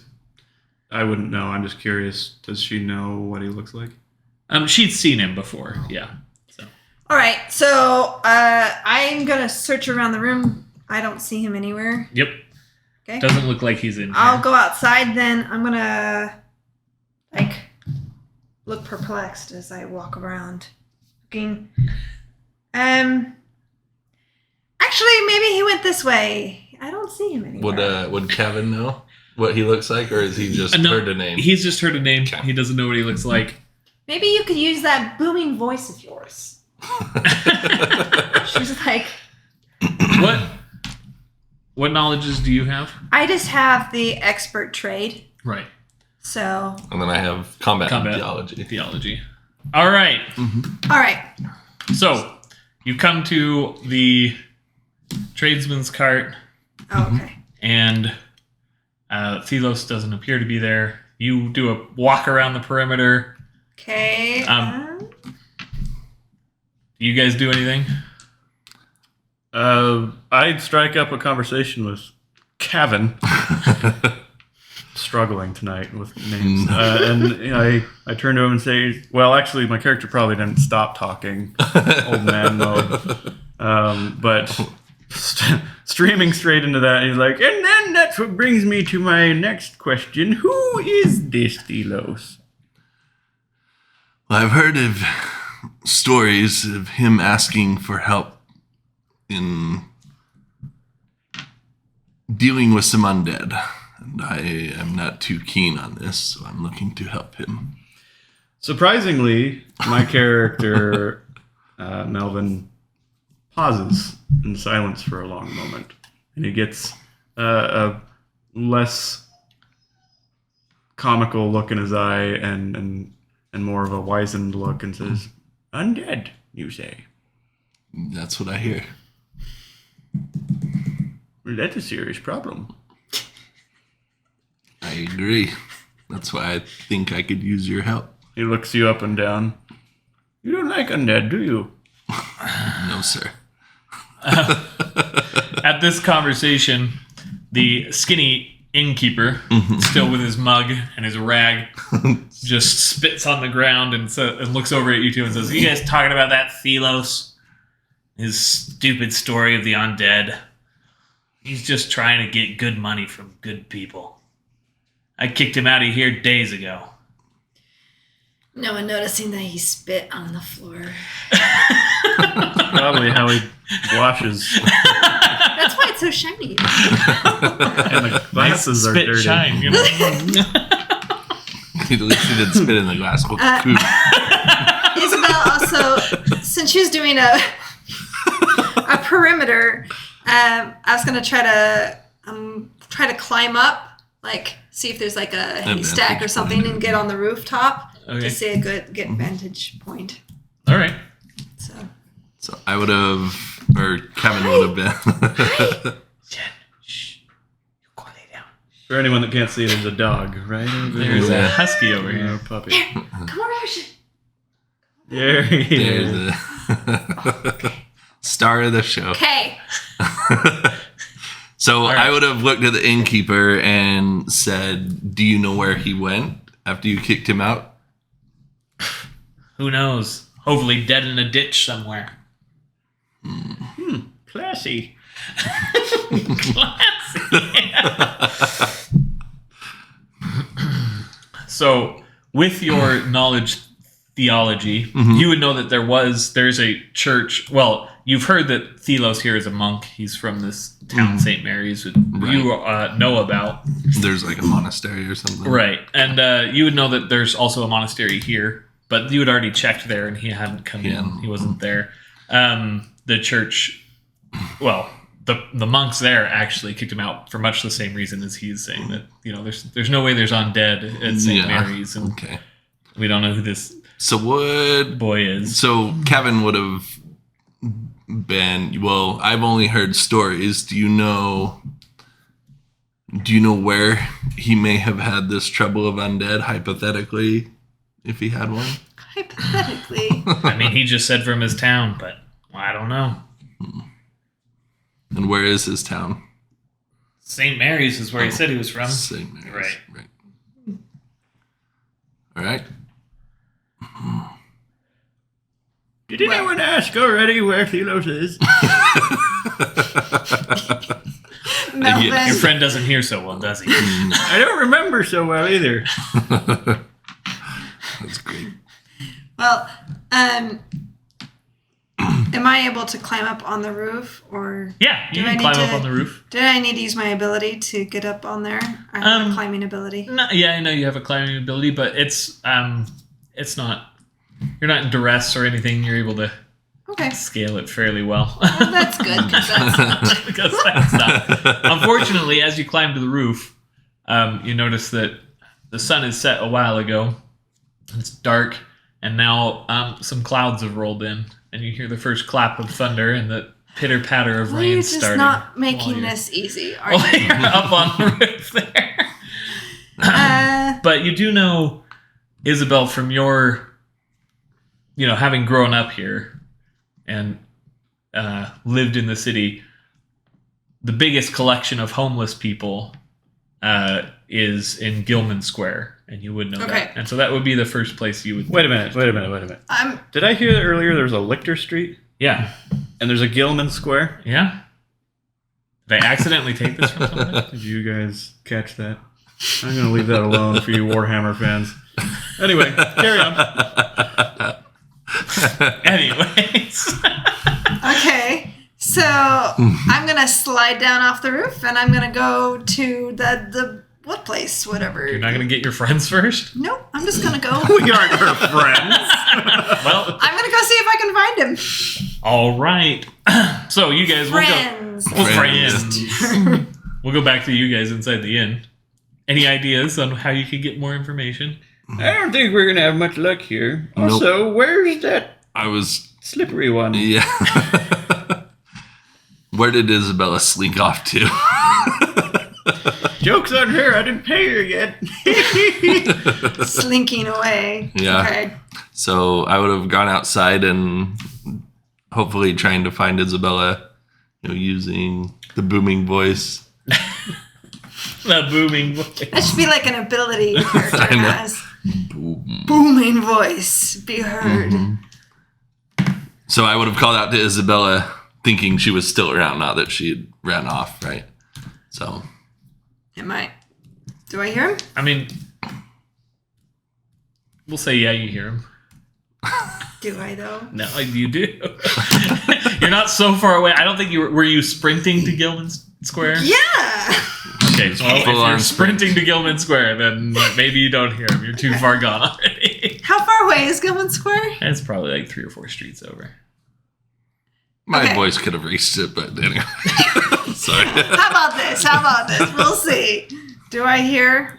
I wouldn't know. I'm just curious. Does she know what he looks like? She'd seen him before, yeah. So. All right. So I'm going to search around the room. I don't see him anywhere. Yep. Okay. Doesn't look like he's in here. I'll go outside then. I'm going to look perplexed as I walk around. Looking. Actually, maybe he went this way. I don't see him anywhere. Would Kevin know what he looks like, or has he just No, heard a name? He's just heard a name. Okay. He doesn't know what he looks like. Maybe you could use that booming voice of yours. She's like, What knowledges do you have? I just have the expert trade. Right. So, And then I have combat Combat theology. Theology. All right. all right. So you come to the tradesman's cart, Oh, okay. and Thelos doesn't appear to be there. You do a walk around the perimeter. Okay. Do you guys do anything? I'd strike up a conversation with Kevin. Struggling tonight with names. And I turn to him and say, well, actually, my character probably didn't stop talking. Old man mode. But streaming straight into that, he's like, and then that's what brings me to my next question. Who is this Thelos? Well, I've heard of stories of him asking for help in dealing with some undead. And I am not too keen on this, so I'm looking to help him. Surprisingly, my character, Melvin, pauses in silence for a long moment. And he gets a less comical look in his eye and more of a wizened look and says, undead, you say? That's what I hear. Well, that's a serious problem. I agree. That's why I think I could use your help. He looks you up and down. You don't like undead, do you? No, sir. At this conversation, the skinny innkeeper, still with his mug and his rag, just spits on the ground and looks over at you two and says, "You guys talking about that Thelos? His stupid story of the undead? He's just trying to get good money from good people. I kicked him out of here days ago." No one noticing that he spit on the floor. Probably how he washes. That's why it's so shiny. And the glasses are Spit dirty. shine, you know? At least he didn't spit in the glass. Well, poop. Isabel also, since she was doing a perimeter, I was gonna try to climb up, like see if there's like a haystack or something, and get on the rooftop to see a good vantage point. All right. So I would have, or Kevin would have been. Jen, shh. You go lay down. For anyone that can't see, there's a dog right over There's there. a husky over A here. puppy. Come over here. There he There's is. a Star of the show. Okay. So right. I would have looked at the innkeeper and said, "Do you know where he went after you kicked him out?" Who knows? Hopefully dead in a ditch somewhere. Classy. So, with your knowledge theology, you would know that there's a church. Well, you've heard that Thelos here is a monk. He's from this town, St. Mary's, that you know about. There's like a monastery or something. Right. And you would know that there's also a monastery here, but you had already checked there and he hadn't come in. He wasn't there. The church, well, the monks there actually kicked him out for much the same reason as he's saying that, there's no way there's undead at St. Mary's. And we don't know who this boy is. So Kevin would have been, well, I've only heard stories. Do you know where he may have had this trouble of undead, hypothetically, if he had one? Hypothetically. I mean, he just said from his town, but I don't know. And where is his town? St. Mary's is where he said he was from. St. Mary's. Right. All right. Did anyone ask already where Thelos is? Melvin. Your friend doesn't hear so well, does he? I don't remember so well either. That's great. Well, am I able to climb up on the roof, or Yeah, you can climb up on the roof. did I need to use my ability to get up on there? I have a climbing ability. No, yeah, I know you have a climbing ability, but it's not. You're not in duress or anything. You're able to Okay. scale it fairly well. Well, that's good. 'Cause that's, Because that's not. Unfortunately, as you climb to the roof, you notice that the sun is set a while ago. It's dark, and now some clouds have rolled in, and you hear the first clap of thunder and the pitter patter of well, rain you're just starting. not making while you're- this easy, are while you? you're up on the roof there. But you do know Isabel from your, having grown up here and lived in the city. The biggest collection of homeless people is in Gilman Square, and you would know Okay. that. And so that would be the first place you would. Wait a minute. Did I hear that earlier there was a Lichter Street Yeah. and there's a Gilman Square? Yeah. Did I accidentally take this from somebody? Did you guys catch that? I'm going to leave that alone for you Warhammer fans. Anyway, carry on. Anyways. Okay. So I'm gonna slide down off the roof, and I'm gonna go to the what place, whatever. You're not going to get your friends first? Nope. I'm just gonna go. We aren't her friends. Well, I'm gonna go see if I can find him. all right. So you guys will go. Friends. Friends. We'll go back to you guys inside the inn. Any ideas on how you could get more information? I don't think we're going to have much luck here. Nope. Also, where's that I was, slippery one? yeah. Where did Isabella slink off to? Joke's on her. I didn't pay her yet. Slinking away. Yeah. Okay. So I would have gone outside and hopefully trying to find Isabella, using the booming voice. The booming voice. That should be like an ability your character I know. has. Boom. Booming voice. Be heard. So I would have called out to Isabella thinking she was still around, not that she had ran off, right? So Am I? Do I hear him? I mean, we'll say, yeah, you hear him. Do I though? No, you do. You're not so far away. I don't think were you sprinting to Gilman Square? Yeah. Okay, well, if Full you're on sprinting to Gilman Square, then maybe you don't hear him. You're too far gone already. How far away is Gilman Square? It's probably like 3 or 4 streets over. my Okay. voice could have reached it, but anyway. Sorry. How about this? We'll see. Do I hear?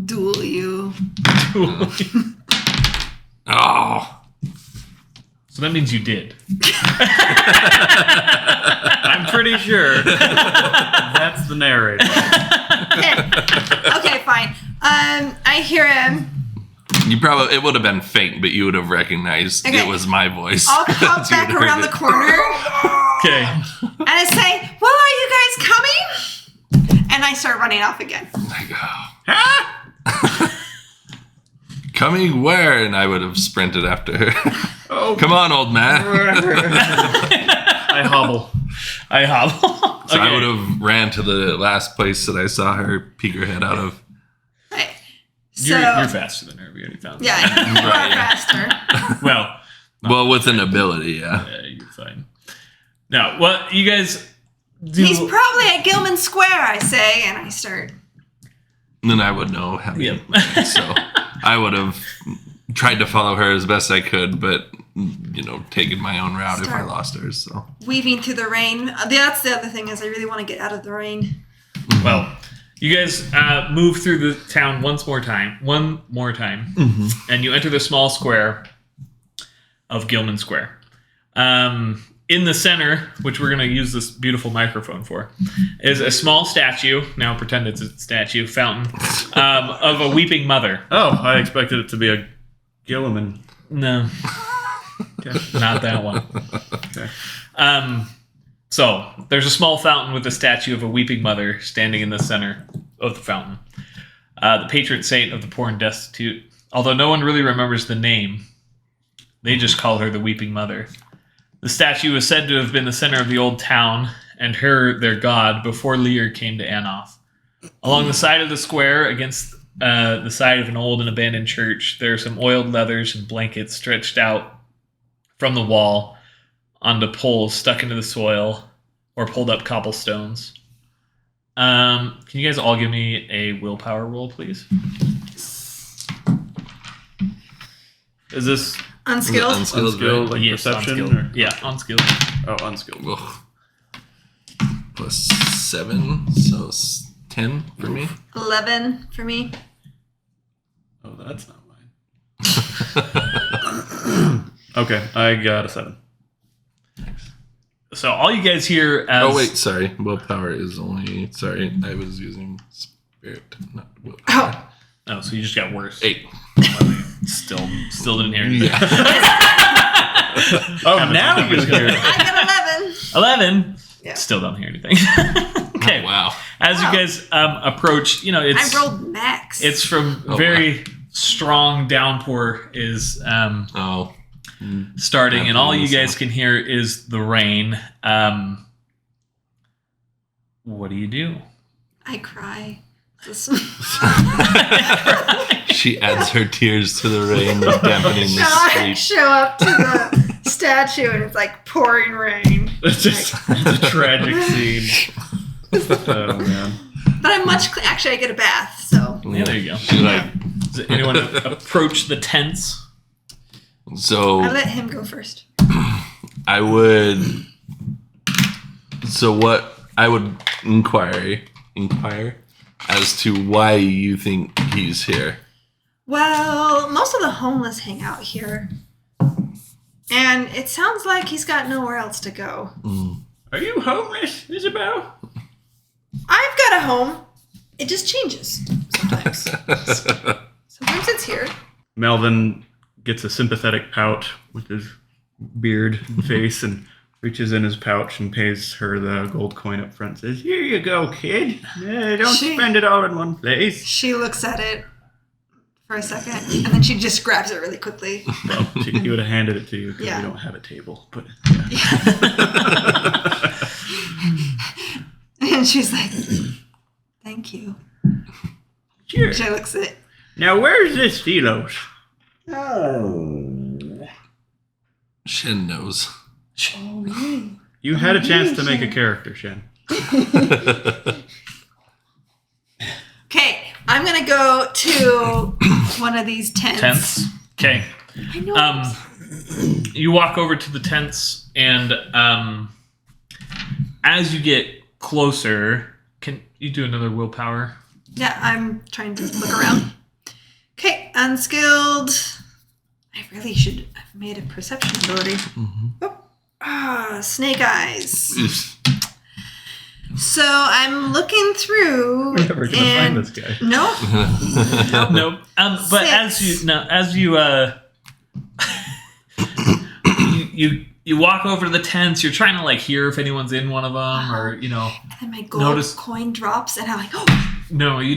Duel you. Oh. So that means you did. I'm pretty sure that's the narrator. Okay, fine. I hear him. It would have been faint, but you would have recognized it was my voice. I'll come back around the corner. Okay. And I say, well, are you guys coming? And I start running off again. Like, coming where? And I would have sprinted after her. Oh, Come on, old man. I hobble. So I would have ran to the last place that I saw her peek her head out of. Right. You're faster than her. We already found Yeah, I'm faster. Well, Well, with an ability, yeah. you're fine. Now, what you guys do? He's probably at Gilman Square, I say, and I start. Then I would know. So I would have tried to follow her as best I could, but taken my own route if I lost her. So Weaving through the rain. That's the other thing is I really want to get out of the rain. Well, you guys move through the town one more time, and you enter the small square of Gilman Square. In the center, which we're going to use this beautiful microphone for, is a small statue. Now pretend it's a statue fountain of a weeping mother. Oh, I expected it to be a Gilliman. No, not that one. Okay. So there's a small fountain with a statue of a weeping mother standing in the center of the fountain. The patron saint of the poor and destitute. Although no one really remembers the name, they just call her the weeping mother. The statue is said to have been the center of the old town and her their god before Lear came to Anoth. Along the side of the square, against the side of an old and abandoned church, there are some oiled leathers and blankets stretched out from the wall onto poles stuck into the soil or pulled up cobblestones. Can you guys all give me a willpower roll, please? Is this Unskilled? unskilled, like yes, perception? unskilled. Or? Yeah, unskilled. Oh, unskilled. ugh. Plus 7, so 10 for me. 11 for me. Oh, that's not mine. Okay, I got a 7. So all you guys hear as... Oh, wait, sorry. Willpower is only... Sorry, I was using spirit, not willpower. Oh, so you just got worse. 8. Still didn't hear anything. Yeah. Oh, now you hear it. I got 11. 11. Yeah. Still don't hear anything. Okay. Wow. As you guys approach, it's... I rolled max. It's from very strong downpour is starting, and all you guys can hear is the rain. What do you do? I cry. She adds her tears to the rain, dampening the I street. show up to the statue and it's like pouring rain. It's just it's a tragic scene. Oh, man. But I'm actually I get a bath, so. Yeah, there you go. Should I? Does anyone approach the tents? So I let him go first. I would. So what I would inquire as to why you think he's here. Well, most of the homeless hang out here. And it sounds like he's got nowhere else to go. Are you homeless, Isabel? I've got a home. It just changes sometimes. Sometimes it's here. Melvin gets a sympathetic pout with his beard and face and reaches in his pouch and pays her the gold coin up front. Says, "Here you go, kid. Don't spend it all in one place." She looks at it for a second, and then she just grabs it really quickly. Well, he would have handed it to you because Yeah. we don't have a table. But And she's like, "Thank you." sure. She looks at it. Now, where's this Philos? Shen knows. You had a chance to make a character, Shen. Okay, I'm gonna go to one of these tents. Tents? Okay. I know. You walk over to the tents, and as you get closer, can you do another willpower? Yeah, I'm trying to look around. Okay, unskilled. I really should have made a perception ability. Oh, snake eyes. So I'm looking through. We're never gonna find this guy. No. Nope. But Six. as you you walk over to the tents, you're trying to like hear if anyone's in one of them, or And then my gold Notice- coin drops, and I'm like, oh. no, you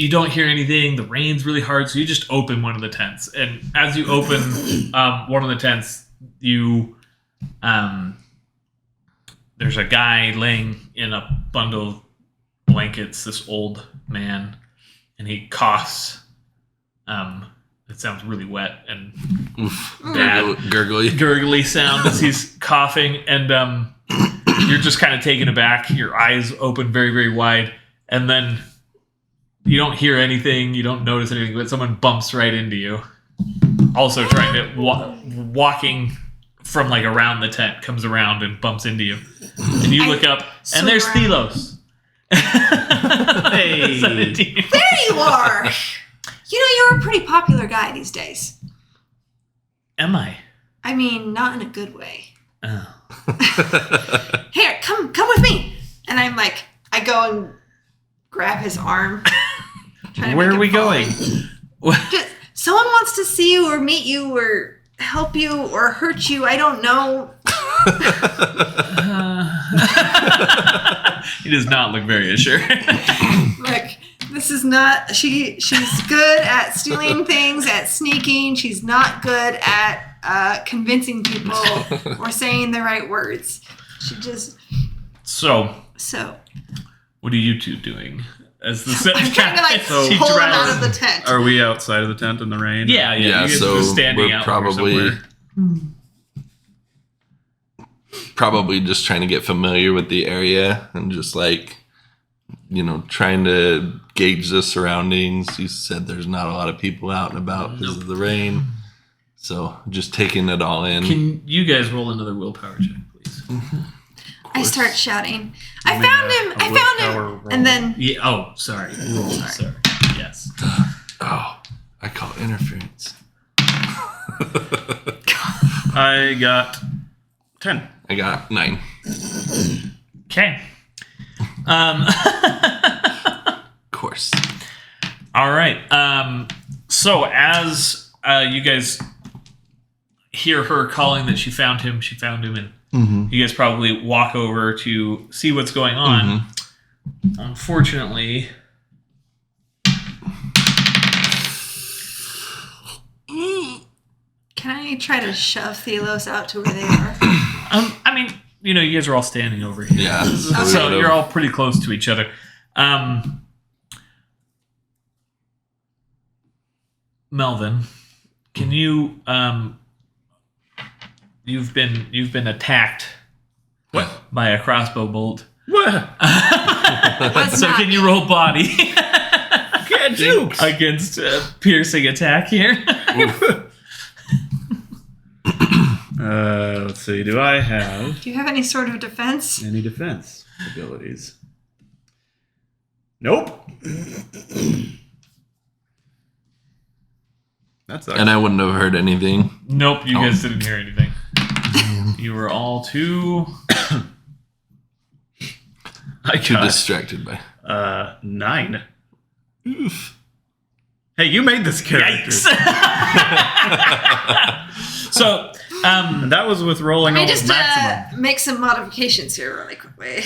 don't hear anything. The rain's really hard, so you just open one of the tents, and as you open one of the tents, there's a guy laying in a bundle of blankets. This old man, and he coughs. It sounds really wet and bad. Gurgly sound as he's coughing, and you're just kind of taken aback. Your eyes open very, very wide, and then you don't hear anything, you don't notice anything, but someone bumps right into you. Also trying to walking from like around the tent, comes around and bumps into you, and you look up, and there's Thelos. Hey. 17. There you are. You're a pretty popular guy these days. Am I? I mean, not in a good way. Oh. Here, come with me. And I'm like, I go and grab his arm. trying to Where make are we him follow. going? Just, someone wants to see you or meet you or help you or hurt you. I don't know. He does not look very assured. Look, this is not. She's good at stealing things, at sneaking. She's not good at convincing people or saying the right words. She just. So, So. what are you two doing? As the I'm trying to like So- pull him out of the tent. Are we outside of the tent in the rain? Yeah. You guys so are standing we're out probably somewhere. just trying to get familiar with the area and just like, trying to gauge the surroundings. You said there's not a lot of people out and about because of the rain. So just taking it all in. Can you guys roll another willpower check, please? I start shouting. I I mean, found him! a I willpower found him! roll. And then Yeah. Oh, sorry. Sorry. Yes. Oh, I call it interference. I got 10. I got 9. Okay. Of course. All right. So as you guys hear her calling that she found him, and you guys probably walk over to see what's going on. Unfortunately, can I try to shove Thelos out to where they are? I mean, you guys are all standing over here. Yeah. So you're all pretty close to each other. Melvin, can you you've been attacked by a crossbow bolt. What? So not can you roll body Can't do. against piercing attack here? Let's see. Do I have Do you have any sort of defense? any defense abilities? Nope. That sucks. And I wouldn't have heard anything. Nope, you Oh. guys didn't hear anything. You were all too I Too got distracted by. 9. Hey, you made this character. yikes. So And that was with rolling Let me almost just maximum. make some modifications here really quickly.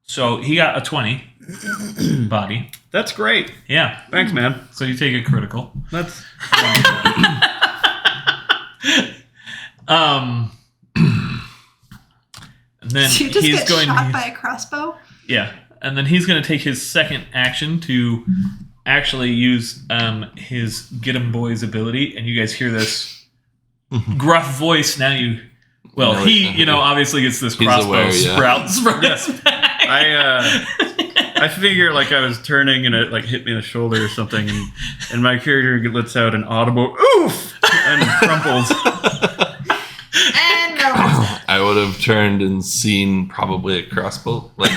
So he got a 20 body. That's great. Yeah. Thanks, man. So you take a critical. That's And then So you just he's get going shot to by a crossbow? yeah, and then he's going to take his second action to actually use his Get 'em Boys ability, and you guys hear this gruff voice. Now you, well, No, he obviously gets this He's crossbow aware, yeah. sprouts from Yes. his back. I figure like I was turning and it like hit me in the shoulder or something, and my character lets out an audible oof and crumples. And no. I would have turned and seen probably a crossbow like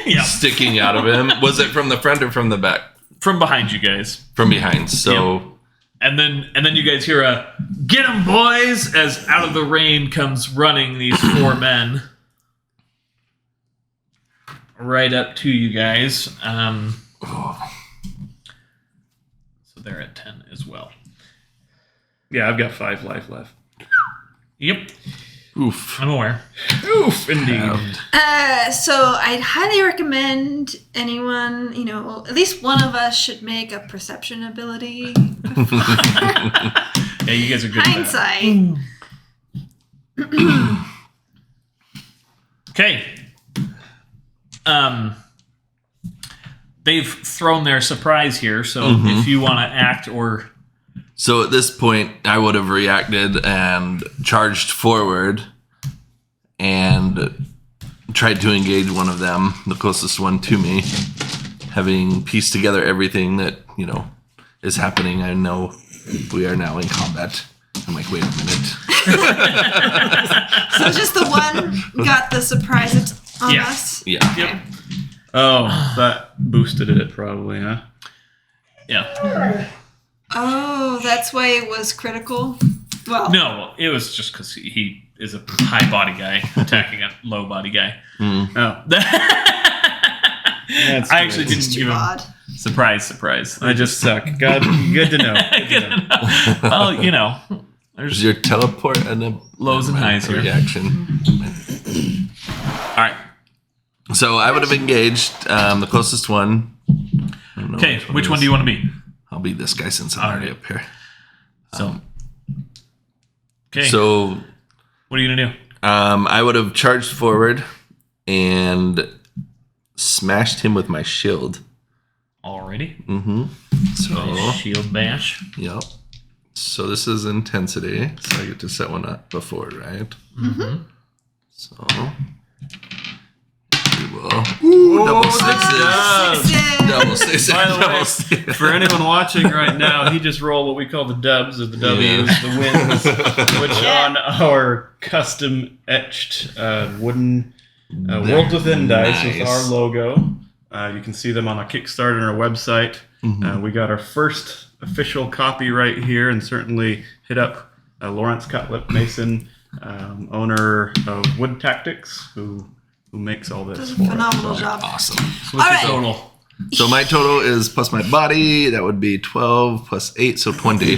Yeah, sticking out of him. Was it from the front or from the back? from behind you guys. From behind. So And then you guys hear a "Get 'em, boys!" as out of the rain comes running these 4 men right up to you guys. So they're at 10 as well. Yeah, I've got 5 life left. Yep, Oof. I'm aware. Oof, indeed. So I'd highly recommend anyone, at least one of us should make a perception ability. Yeah, you guys are good at that. Hindsight. Okay. They've thrown their surprise here, so if you want to act or... So at this point, I would have reacted and charged forward and tried to engage one of them, the closest one to me, having pieced together everything that, is happening. I know we are now in combat. I'm like, wait a minute. So just the one got the surprise on Yeah. us? Yeah. Yep. Oh, that boosted it probably, huh? Yeah. Oh, that's why it was critical? Well, No, it was just because he is a high body guy attacking a low body guy. Oh, I actually it's didn't too give him... odd. Surprise. I just suck. God, good to know. Good to know. Well, Is there's... your teleport and a Lows and highs here. reaction? All right. So I would have engaged the closest one. I don't know Okay, which one do you want to be? I'll be this guy since I'm already up here. So... Okay, So what are you going to do? I would have charged forward and smashed him with my shield. Already? Mm-hmm. So, Shield bash. yep. So this is intensity. So I get to set one up before, right? Mm-hmm. So we will. Ooh, double sixes. Sixes. Double sixes. By the way, Double sixes. for anyone watching right now, he just rolled what we call the dubs, or the W's, the wins, which on our custom etched wooden World Within dice with Nice. our logo. You can see them on our Kickstarter and our website. We got our first official copy right here, and certainly hit up Lawrence Cutlip Mason, owner of Wood Tactics, who makes all this Does a for us. phenomenal So- job. Awesome. So what's All your right. total? So my total is plus my body. That would be 12 plus 8, so 20.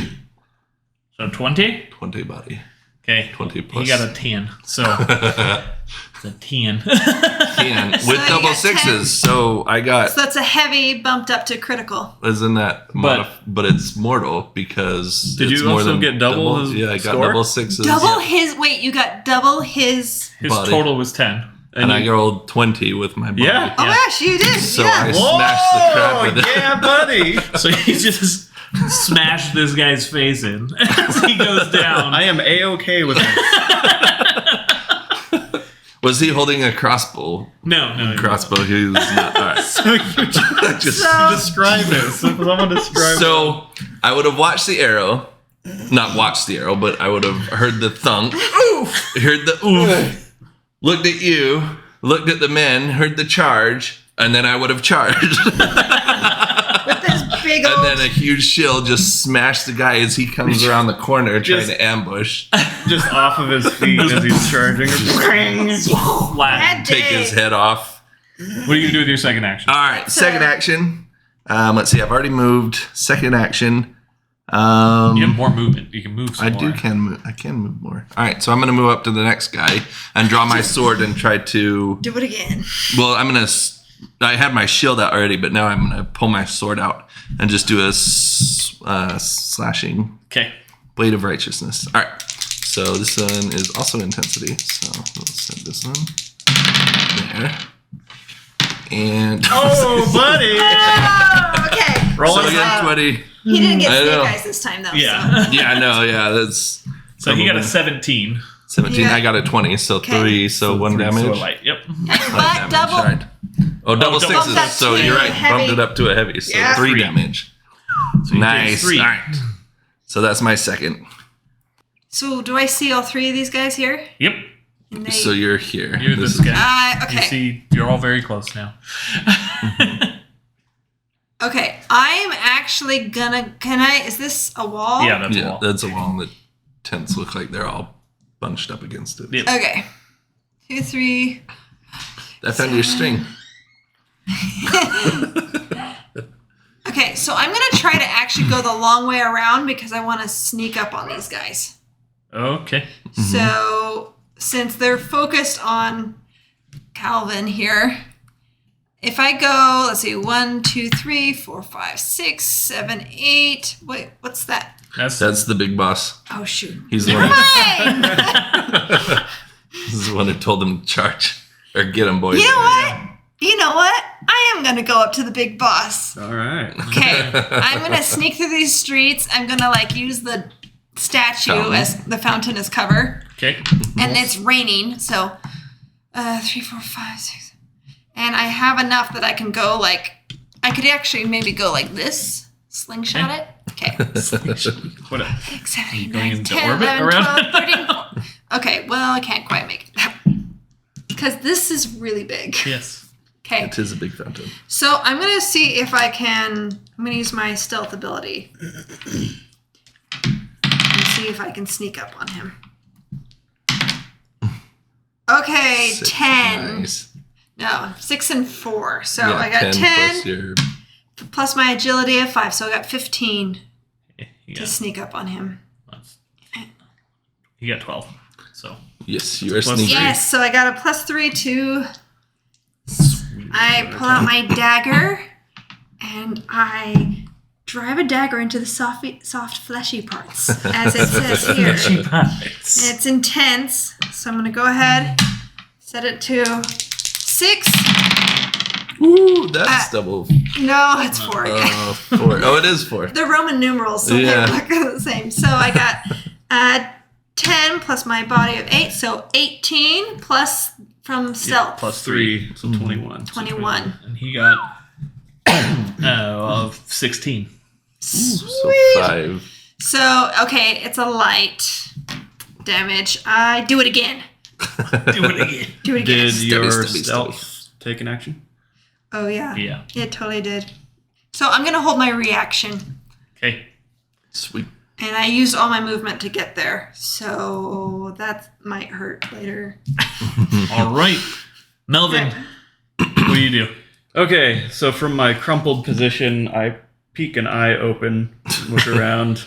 So 20? 20 body. Okay. 20 plus. He got a 10. So it's a 10. 10 with you double got sixes. So I got. So that's a heavy bumped up to critical. Isn't that but it's mortal because Did it's you more also than get double his Yeah, I got score? double sixes. Double yeah. his. Wait, you got double his. His Body. total was 10. And I rolled 20 with my body. Yeah. Oh my gosh, you did. So yeah. I smashed the crap out of it. Yeah, buddy. So he just smashed this guy's face in as he goes down. I am A-okay with it. Was he holding a crossbow? No. Crossbow. He was not. All right. So you just So- describe it. So someone describe So I would have watched the arrow. Not watched the arrow, but I would have heard the thunk. Oof. Heard the oof. Looked at you. Looked at the men. Heard the charge. And then I would have charged. With this big old. And then a huge shield just smashed the guy as he comes around the corner trying to ambush. just off of his feet as he's charging. Flat. Bad Take his day. head off. What are you going to do with your second action? All right, second action. Let's see, I've already moved. Second action. You have more movement. You can move some I more. can move more. All right, so I'm going to move up to the next guy and draw my sword and try to. Do it again. Well, I'm going to. I had my shield out already, but now I'm going to pull my sword out and just do a slashing Okay. blade of righteousness. All right, so this one is also intensity. So let's set this one there. And Oh, buddy. Oh, okay. Roll so it again, 20. He didn't get I snake know. eyes this time, though. Yeah. Yeah, I know. Yeah, that's. So he got a 17. 17. Yeah. I got a 20, so Okay. 3, so 1 damage. So light. Yep. So, One but damage, double. all right. Oh, double double sixes. that So to you're right. heavy. Bumped it up to a heavy. So Yeah. 3 3. damage. So you Nice. take 3. All right. So that's my second. So do I see all three of these guys here? Yep. And they, So you're here. You're this guy. You okay. see, you're all very close now. Okay, I'm actually gonna. Is this a wall? Yeah, that's a Yeah, wall. that's a wall that tents look like they're all bunched up against it. Yep. Okay. 2, 3. I found your string. Okay, so I'm gonna try to actually go the long way around because I want to sneak up on these guys. Okay. So since they're focused on Calvin here, if I go, let's see, 1, 2, 3, 4, 5, 6, 7, 8. Wait, what's that? That's the big boss. Oh shoot! He's the Never one. mind. He's the one who told them to charge or get him, boys. You know what? You know what? I am gonna go up to the big boss. All right. Okay, I'm gonna sneak through these streets. I'm gonna use the statue Fountain. as the fountain as cover, Okay. and it's raining. So, 3, 4, 5, 6, and I have enough that I can go I could actually maybe go like this, slingshot it. Okay. What? 6, 7, 8, going 9, into 10, orbit 11, around? 12, 13, 14. Okay, well, I can't quite make it because this is really big. Yes. Okay, It is a big fountain. so I'm gonna see if I can. I'm gonna use my stealth ability and see if I can sneak up on him. Okay, 6, 10. Nice. No, 6 and 4. So Yeah, I got 10 plus your. plus my agility of 5. So I got 15 You to got, sneak up on him. you got 12. So Yes, you are Plus sneaky. Yes, so I got a +3 to. I pull out my dagger and I drive a dagger into the soft fleshy parts, as it says here. It's intense, so I'm going to go ahead, set it to 6. Ooh, that's double. No, it's 4 again. 4. Oh, it is 4. The Roman numerals, so Yeah. they look the same. So I got 10 plus my body of 8, so 18 plus from stealth. plus 3, so 21. 21. And he got 16. So Sweet. 5. So, okay, it's a light damage. I do it again. Do it again. Do it again. Did your steady. stealth take an action? Oh, yeah. Yeah. It totally did. So I'm going to hold my reaction. Okay. Sweet. And I used all my movement to get there. So that might hurt later. All right. Melvin, what do you do? Okay, so from my crumpled position, I peek an eye open, look around,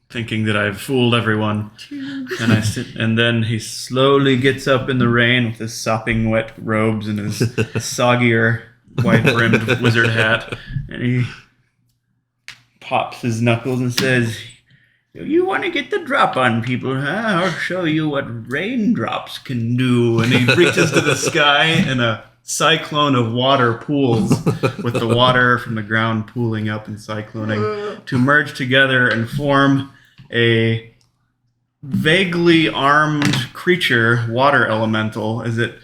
thinking that I've fooled everyone. And I sit, and then he slowly gets up in the rain with his sopping wet robes and his soggier wide-brimmed wizard hat, and he pops his knuckles and says, "You want to get the drop on people, huh? I'll show you what raindrops can do." And he reaches to the sky, and a cyclone of water pools, with the water from the ground pooling up and cycloning to merge together and form a vaguely armed creature, water elemental, as it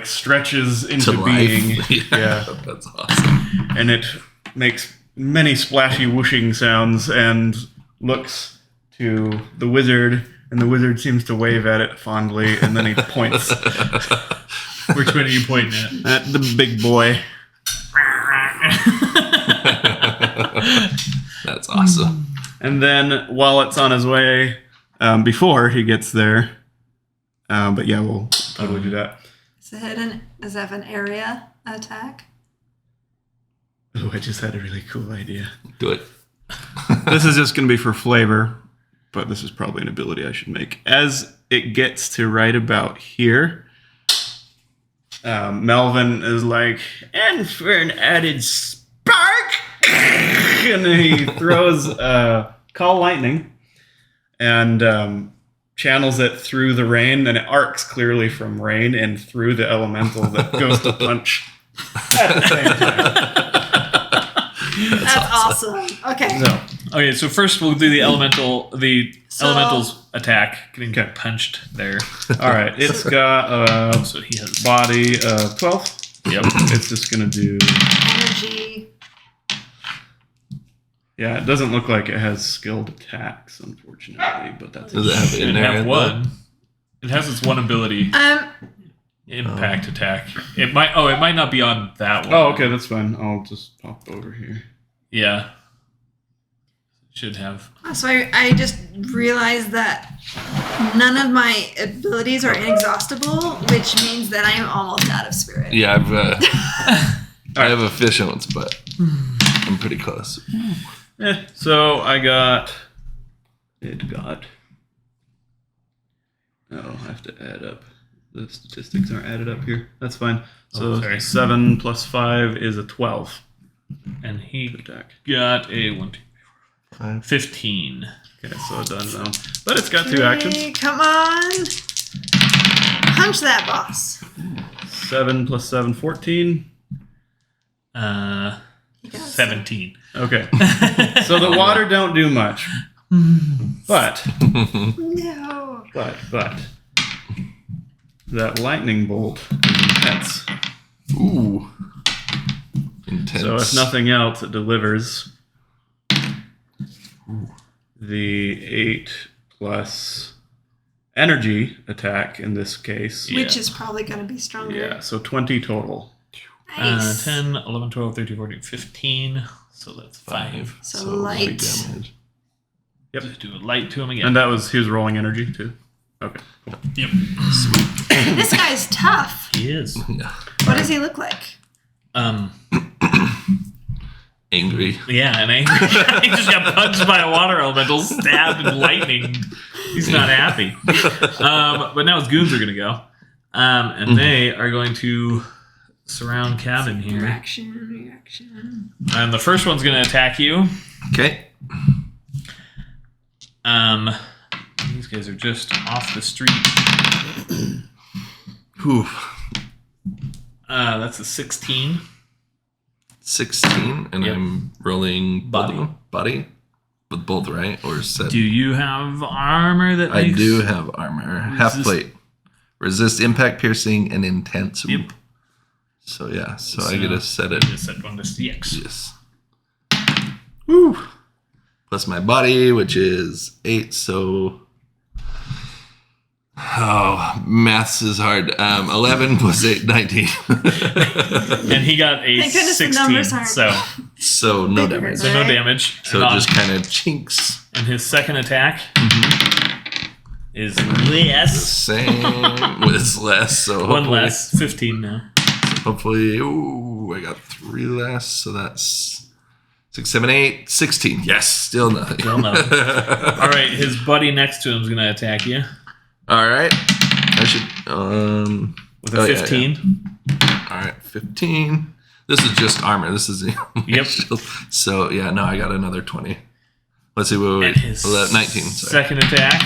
stretches into To being. life. Yeah. That's awesome. And it makes many splashy whooshing sounds and looks to the wizard, and the wizard seems to wave at it fondly, and then he points Which one are you pointing at? at the big boy. That's awesome. And then while it's on his way, before he gets there, but yeah, we'll totally do that. Does it have an area attack? Oh, I just had a really cool idea. Do it. This is just going to be for flavor, but this is probably an ability I should make. As it gets to right about here, Melvin is like, "And for an added spark," and he throws call lightning and channels it through the rain, and it arcs clearly from rain and through the elemental that goes to punch at the same time. That's awesome. Okay. Okay, so first we'll do the So- elemental's attack, getting punched there. All right, it's got So he has body 12. Yep. It's just gonna do. Energy. Yeah, it doesn't look like it has skilled attacks, unfortunately, but that's Does it have It in there? have one. It has its one ability. Impact attack. It might not be on that one. Oh, okay, that's fine. I'll just pop over here. Yeah. Should have. So I just realized that none of my abilities are inexhaustible, which means that I am almost out of spirit. Yeah, I have efficiency, but I'm pretty close. So I got. Oh, I have to add up. The statistics aren't added up here. That's fine. So 7 plus 5 is a 12. And he Attack. got a 1, 2, 3, 4, 15. Okay, so done now. But it's got 2 actions. Come on. Punch that boss. 7 plus 7, 14. 17. Okay. So the water don't do much. But No. that lightning bolt is intense. Ooh. Intense. So if nothing else, it delivers the 8 plus energy attack in this case. Yeah. Which is probably going to be stronger. Yeah, so 20 total. Nice. 10, 11, 12, 13, 14, 15. So that's 5. So light light. damage. Yep. Just do a light to him again. And he was rolling energy too. Okay. Cool. Yep. This guy's tough. He is. Yeah. What does he look like? Angry. Yeah, and angry. He just got punched by a water elemental, stabbed in lightning. He's not happy. But now his goons are going to go. And they are going to surround cabin here. Reaction. And the first one's going to attack you. Okay. These guys are just off the street. Whew. That's a 16. 16, and Yep. I'm rolling Body. Body with both, right? Or set. Do you have armor that I makes... do have armor. Half plate. Resist impact, piercing, and intense. Yep. So yeah, so I get to set it. Just set one to 6. Yes. Woo. Plus my body, which is 8, so... Oh, maths is hard. 11 plus 8, 19. And he got a Thank goodness the 16, numbers aren't- so no damage. no damage. So and it just kind of chinks. And his second attack is less. Same. It's less, so One hopefully- less. 15 now. Hopefully, ooh, I got 3 less, so that's 6, 7, 8, 16. Yes, still nothing. Still nothing. All right, his buddy next to him is going to attack you All right, I should with a 15. Yeah. All right, 15. This is just armor. This is Yep. shield. So yeah, no, I got another 20. Let's see, wait, And his 19. Sorry. second attack,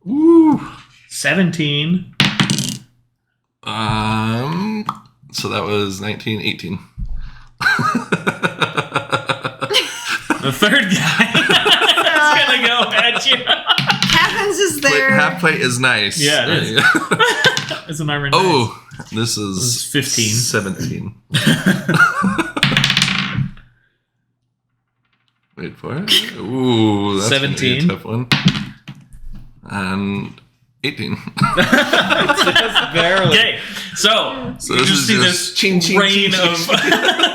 Woo. 17. So that was 19, 18. The third guy is going to go at you. Kevin's just there. Half plate is nice. Yeah, it is. It's an armor. Oh, this is 15. 17. Wait for it. Ooh, that's 17. a tough one. And 18. Barely. Okay, so So you this just is see just this ching, ching, rain ching, of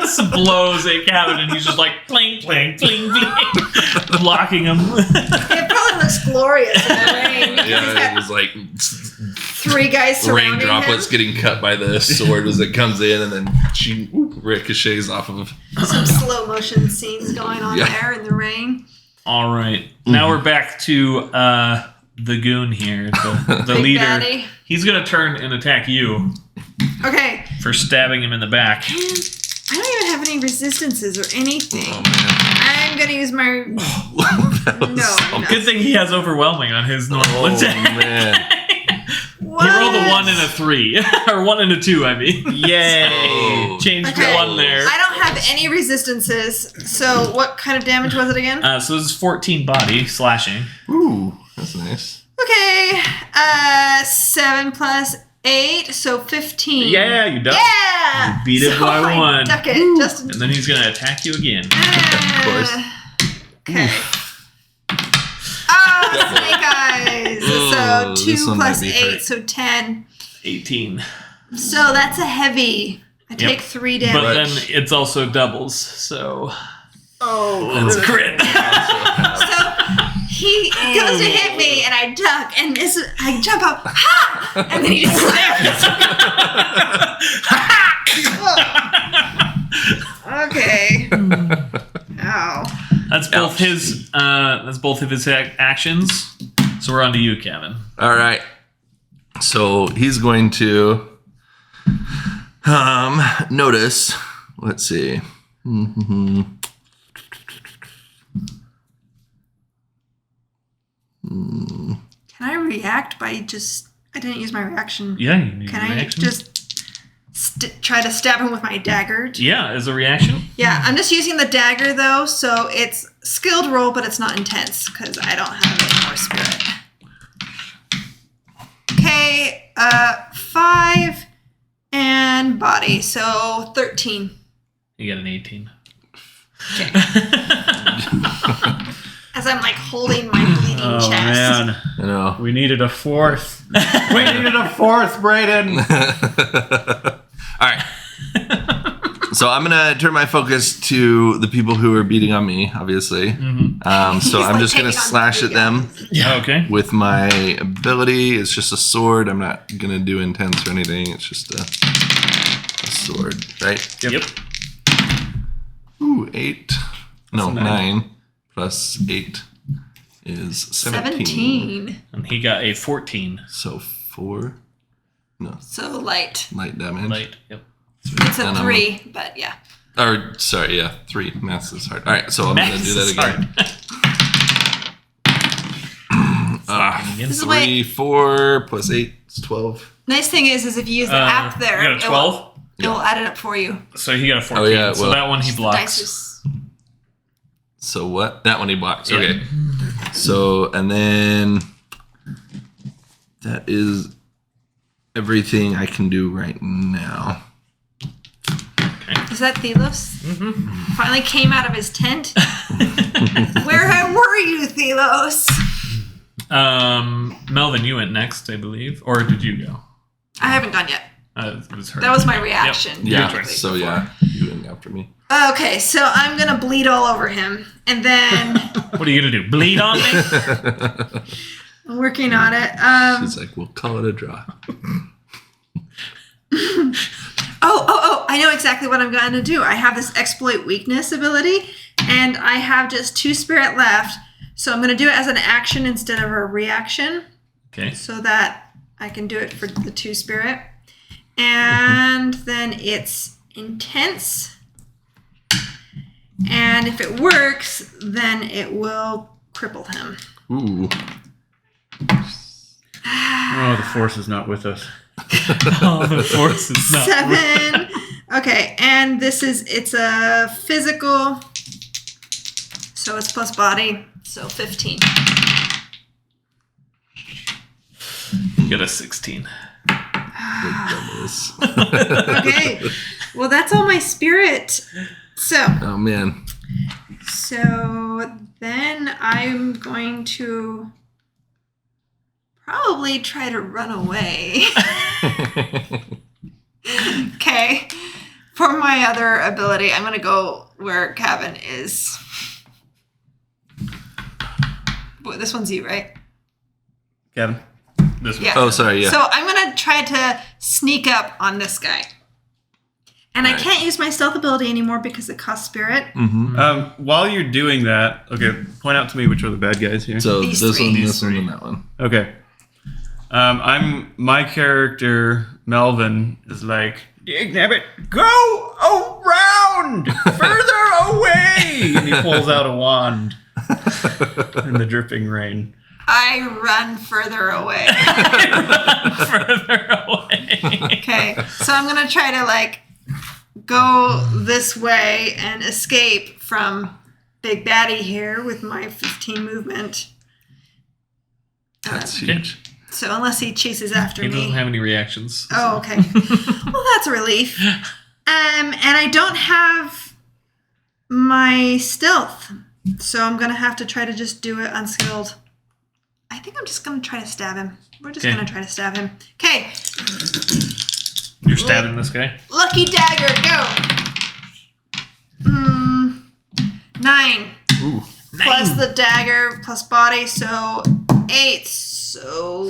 some blows at Cabin, and he's just like pling, pling, pling, pling, blocking him. It probably looks glorious in the rain. He's Yeah, it got was like 3 guys surrounding rain droplets him. getting cut by the sword as it comes in, and then she ricochets off of. Some slow motion scenes going on Yeah. there in the rain. All right, now we're back to the goon here, the Big leader. baddie. He's gonna turn and attack you Okay. for stabbing him in the back. I don't even have any resistances or anything. Oh man. I'm gonna use my. That was No. so- Good thing he has overwhelming on his normal Oh attack. man. What? He rolled a 1 and a 3, or 1 and a 2. I mean, yay! Oh. Changed Okay. the 1 there. I don't have any resistances. So what kind of damage was it again? So this is 14 body slashing. Ooh, that's nice. Okay. 7 plus 8, so 15. Yeah, you duck. Yeah. You beat it So by I 1. Duck it. Just. And then he's gonna attack you again. course. Okay. Oh, snake eyes. Oh, So this 2 one plus might be 8, hurt. so 10. 18. So that's a heavy. I take 3 damage. But then it's also doubles, so Oh, it's crit. So he goes to hit me, and I duck, and I jump up, ha! And then he just slams. Okay. Ow. That's both his. That's both of his actions. So we're on to you, Kevin. All right. So he's going to notice. Let's see. Can I react by just... I didn't use my reaction. Yeah, you need Can a I reaction. just try to stab him with my dagger? Yeah, as a reaction. Yeah, I'm just using the dagger, though, so it's skilled roll, but it's not intense, because I don't have any more spirit. Okay, 5 and body, so 13. You got an 18. Okay. As I'm, like, holding my bleeding Oh, chest. man. You know. We needed a fourth. We needed a fourth, Brayden. All right. So I'm gonna turn my focus to the people who are beating on me, obviously. So He's, I'm like, just gonna taking on slash 3 at them guys. Yeah. Okay. with my ability. It's just a sword. I'm not gonna do intense or anything. It's just a sword, right? Yep. Ooh, 8. No, That's a 9 plus 8 is 17. And he got a 14. So 4. No, So light. light damage. Light. Yep. It's a And I'm- 3, but yeah. Or sorry, yeah, 3. Math is hard. All right, so I'm gonna do that again. Again. This is why- 3, 4 plus 8 is 12. Nice thing is if you use the app there, You got a 12? it will add it up for you. So he got a 14. Oh, yeah, so well- that one he Dice blocks. is- So what? That one he blocks. Yeah. Okay. So and then that is everything I can do right now. Is that Thelos? Mm-hmm. Finally came out of his tent. Where were you, Thelos? Melvin, you went next, I believe. Or did you go? I haven't gone yet. It was her. That was my reaction. Yeah. turn. So yeah, you went after me. Okay, so I'm gonna bleed all over him, and then What are you going to do? Bleed on me? I'm working on it. She's like, we'll call it a draw. Oh, I know exactly what I'm going to do. I have this exploit weakness ability, and I have just 2 spirit left. So I'm going to do it as an action instead of a reaction, Okay. so that I can do it for the 2 spirit. And then it's intense. And if it works, then it will cripple him. Ooh. Oh, the force is not with us. Oh, the force is not. 7. Okay, and it's a physical, so it's plus body, so 15. You got a 16. Okay, well that's all my spirit. So Oh man. then I'm going to probably try to run away. Okay. For my other ability, I'm going to go where Kevin is. Boy, this one's you, right? Kevin. This one. Yeah. Oh, sorry. Yeah. So I'm going to try to sneak up on this guy. And I Right. can't use my stealth ability anymore because it costs spirit. While you're doing that, okay, point out to me which are the bad guys here. So These this 3. one, These this one, 3. and that one. Okay. My character, Melvin, is like, Exhibit, go around, further away. And he pulls out a wand in the dripping rain. I run further away. Further away. Okay. So I'm going to try to go this way and escape from Big Baddie here with my 15 movement. That's Okay. huge. So unless he chases after He me. doesn't have any reactions. Oh, okay. Well, that's a relief. And I don't have my stealth, so I'm gonna have to try to just do it unskilled. I think I'm just gonna try to stab him. We're just Okay. gonna try to stab him. Okay. You're stabbing this guy? Lucky dagger, go! 9. Ooh. Plus the dagger, plus body, so 8. So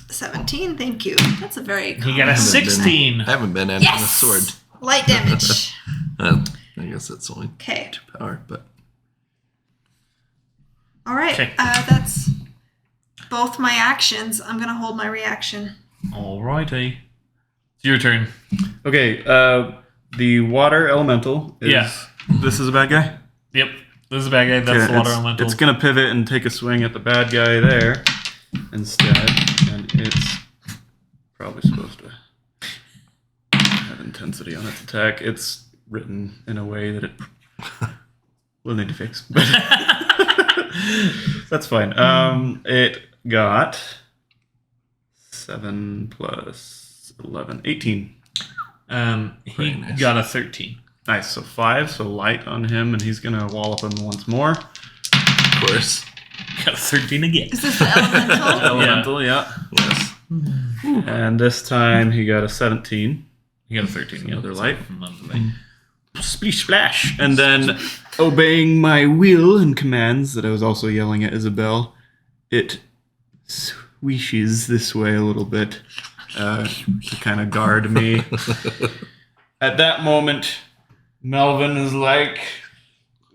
17, thank you. That's a very He got a 16. I haven't been adding a sword. Light damage. I guess that's only Okay. 2 power, but All right. Okay. That's both my actions. I'm gonna hold my reaction. Alrighty. It's your turn. Okay, the water elemental is... Yeah. This is a bad guy? Yep. This is a bad guy. That's Okay, the water elemental. It's going to pivot and take a swing at the bad guy there instead. And it's probably supposed to have intensity on its attack. It's written in a way that it will need to fix. But that's fine. It got 7 plus 11, 18. He nice. got a 13. Nice. So 5. So light on him, and he's going to wallop him once more. of course. Got a 13 again. Is this the elemental? Elemental, yeah. Yes. And this time he got a 17. You got a 13. Another yeah, light. Another light. Splish splash. And then, obeying my will and commands that I was also yelling at Isabel, it swishes this way a little bit to kind of guard me. At that moment, Melvin is like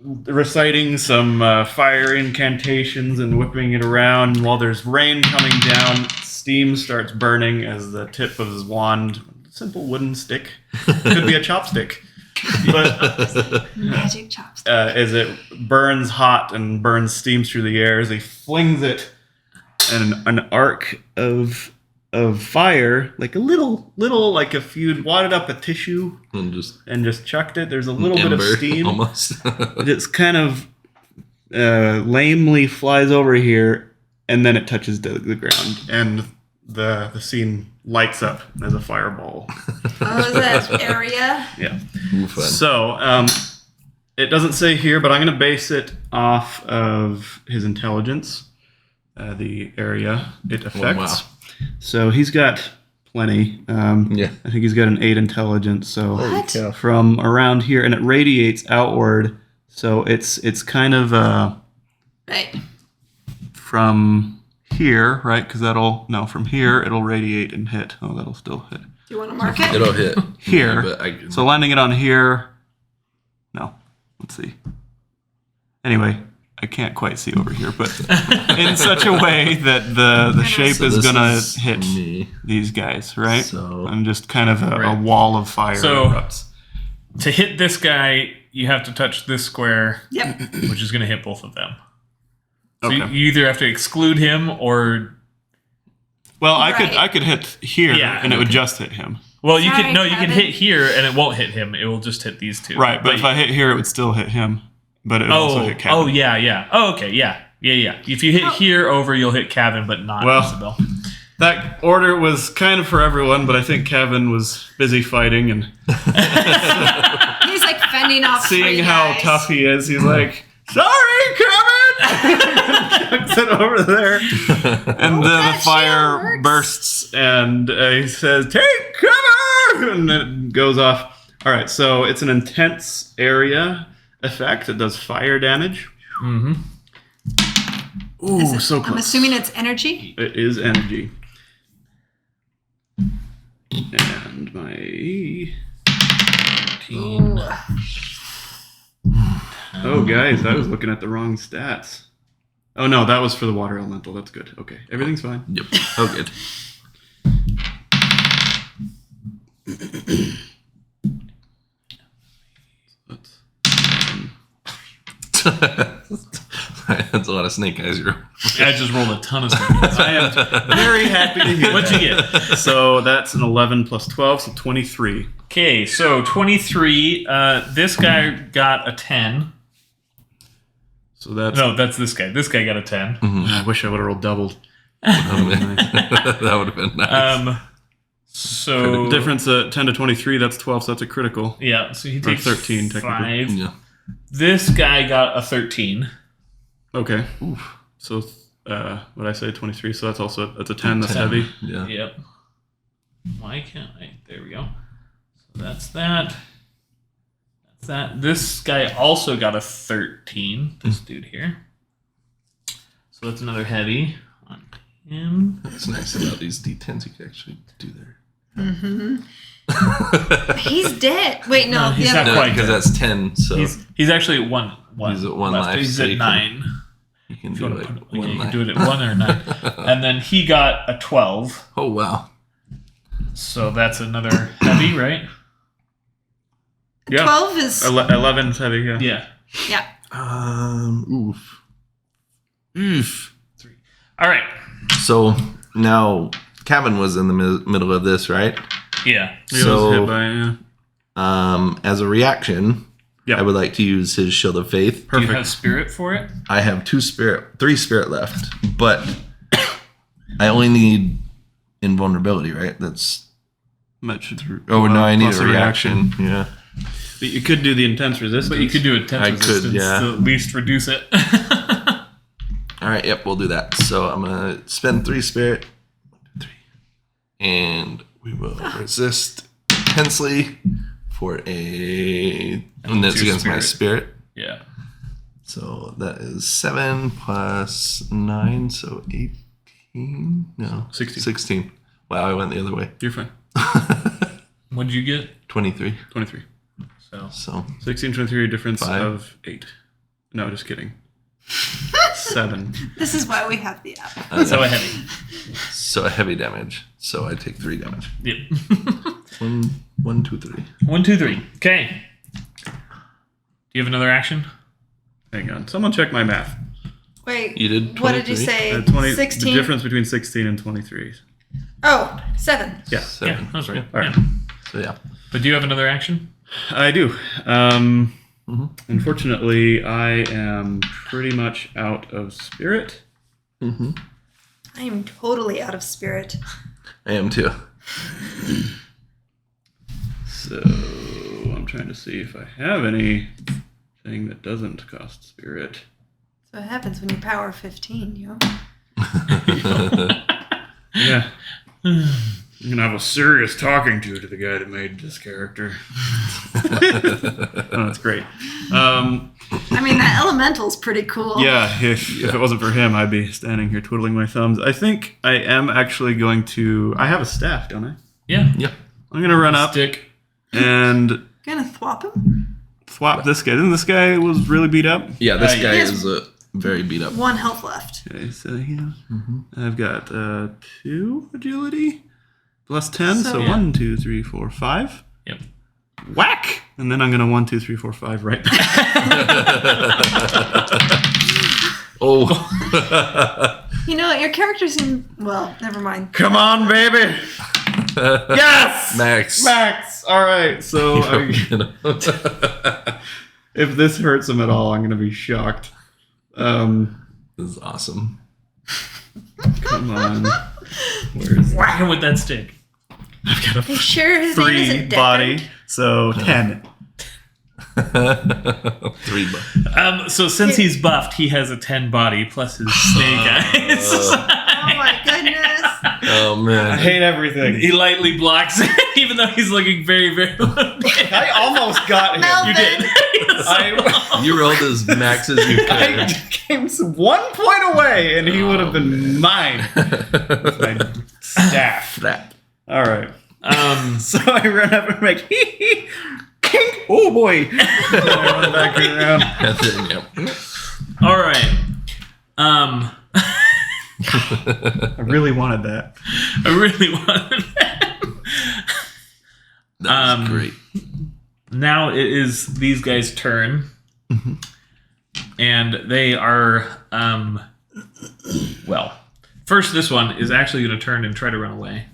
reciting some fire incantations and whipping it around. And while there's rain coming down, steam starts burning as the tip of his wand, simple wooden stick, could be a chopstick, but Magic chopstick. as it burns hot and burns steam through the air, as he flings it, and an arc of fire, like a little, like if you'd wadded up a tissue And just and just chucked it, there's a little bit of ember, steam. almost. It's kind of lamely flies over here, and then it touches the ground, and the scene lights up as a fireball. Oh, is that area? Yeah. Ooh, fun. So it doesn't say here, but I'm going to base it off of his intelligence, the area it affects. wow. So he's got plenty. Yeah. I think he's got an 8 intelligence. So What? from around here, and it radiates outward. So it's kind of Right. from here, right? Because from here it'll radiate and hit. Oh, that'll still hit. Do you want to mark it? It'll hit Here. but I can, So landing it on here. No, let's see. Anyway, I can't quite see over here, but in such a way that the shape so is this gonna is hit me. these guys, right? So And just kind of a Right. wall of fire So- erupts. To hit this guy, you have to touch this square, Yep. which is going to hit both of them. So Okay. you either have to exclude him or... Well, Right. I could hit here, Yeah. and it would just hit him. Well, you Sorry, can you can Kevin. hit here and it won't hit him. It will just hit these two. Right, but if I hit here, it would still hit him. But it would also hit Kevin. Oh, yeah. Oh, okay, yeah. If you hit here over, you'll hit Kevin, but not Well, Isabel. That order was kind of for everyone, but I think Kevin was busy fighting and He's like fending off seeing three how guys. tough he is. He's like, "Sorry, Kevin!" Chucks it over there. And then that the fire shield works. bursts, and he says, "Take cover!" And it goes off. All right, so it's an intense area effect. It does fire damage. Mm-hmm. Ooh, Is it- so close. I'm assuming it's energy. It is energy. And my... Ooh. Oh, guys, I was looking at the wrong stats. Oh, no, that was for the water elemental. That's good. Okay, everything's fine. Yep. Oh, good. That's a lot of snake eyes. I just rolled a ton of stuff. I am very happy to hear What'd you that. get? So that's an 11 plus 12, so 23. Okay, so 23. This guy got a 10. So that's... No, that's this guy. This guy got a 10. I wish I would have rolled doubled. That would have been nice. So The difference 10 to 23, that's 12, so that's a critical. yeah, so he Or takes 13 technically. 5. Yeah. This guy got a 13. Okay. So, what did I say, 23? So that's a 10, that's heavy. Yeah. Yep. Why can't I? There we go. So that's that. That's that. This guy also got a 13. This dude here. So that's another heavy on him. That's nice about these D10s. You can actually do there. He's dead. Wait, no. He's the not other quite because dead. that's 10. So He's actually at one. He's at one left. life, He's so at you 9. you can If do you wanna like put it- one you can life. do it at 1 or 9. And then he got a 12. Oh wow. So that's another heavy, right? Yeah. 12 is. 11's heavy, yeah. Yeah. Yeah. Oof. Oof. 3. All right. So now Kevin was in the middle of this, right? Yeah. He was hit by it, yeah. As a reaction, Yeah. I would like to use his Shield of Faith. Do you Perfect. have spirit for it? I have 3 spirit left, but I only need invulnerability, right? That's Much through. no, I need plus a reaction. Yeah. But you could do the intense resistance. But you could do a 10 I could, resistance yeah. to at least reduce it. All right. Yep. We'll do that. So I'm gonna spend 3 spirit. 1, 2, 3, and we will resist intensely for a. And that's your against my spirit. Yeah. So that is 7 plus 9, so 18. No, 16. 16. Wow, I went the other way. You're fine. What did you get? 23. 23. So 16, 23, a difference 5. of 8. No, just kidding. 7. This is why we have the app. So a heavy. so a heavy damage. So I take 3 damage. Yep. 1, 2, 3. 1, 2, 3. Okay. Do you have another action? Hang on. Someone check my math. Wait. You did What did you 23? say? 20, 16? The difference between 16 and 23. Oh, 7. Yeah. 7. Yeah, that's right. All right. Yeah. So yeah. But do you have another action? I do. Unfortunately, I am pretty much out of spirit. Mm-hmm. I am totally out of spirit. I am too. So I'm trying to see if I have anything that doesn't cost spirit. So what happens when you power 15, yo? Yeah. I'm gonna have a serious talking to the guy that made this character. Oh, that's great. I mean, that elemental's pretty cool. Yeah, if it wasn't for him, I'd be standing here twiddling my thumbs. I think I am actually going to. I have a staff, don't I? Yeah. Yeah. I'm gonna run up Stick. and Gonna thwop him? swap this guy. Didn't this guy was really beat up? Yeah, this Yeah. guy Yes. is very beat up. 1 health left. Okay, so yeah, I've got 2 agility plus 10, so So- 1, 2, 3, 4, 5. Yep. Whack! And then I'm gonna 1, 2, 3, 4, 5 right back. Oh. You know, your character seems... Well, never mind. Come on, baby! Yes! Max. Max! Alright, so if this hurts him at all, I'm gonna be shocked. This is awesome. Come on. Where is it? Whack him with that stick. I've got a Are you sure his name 3 isn't body, Deckard? so 10. 3 bucks. So since he's buffed, he has a 10 body plus his snake eyes. Oh my goodness. Oh I man. hate everything. He lightly blocks it, even though he's looking very, very low. I almost got him. Melvin. You did. I, You rolled as max as you I could. came 1 point away, and he would have been mine. With my staff. That. All right. Um, So I run up and make hee hee, kink. Oh boy! And I run back around. And then, yep. all right. I really wanted that. I really wanted that. That's great. Now it is these guys' turn. And they are, well, first this one is actually going to turn and try to run away.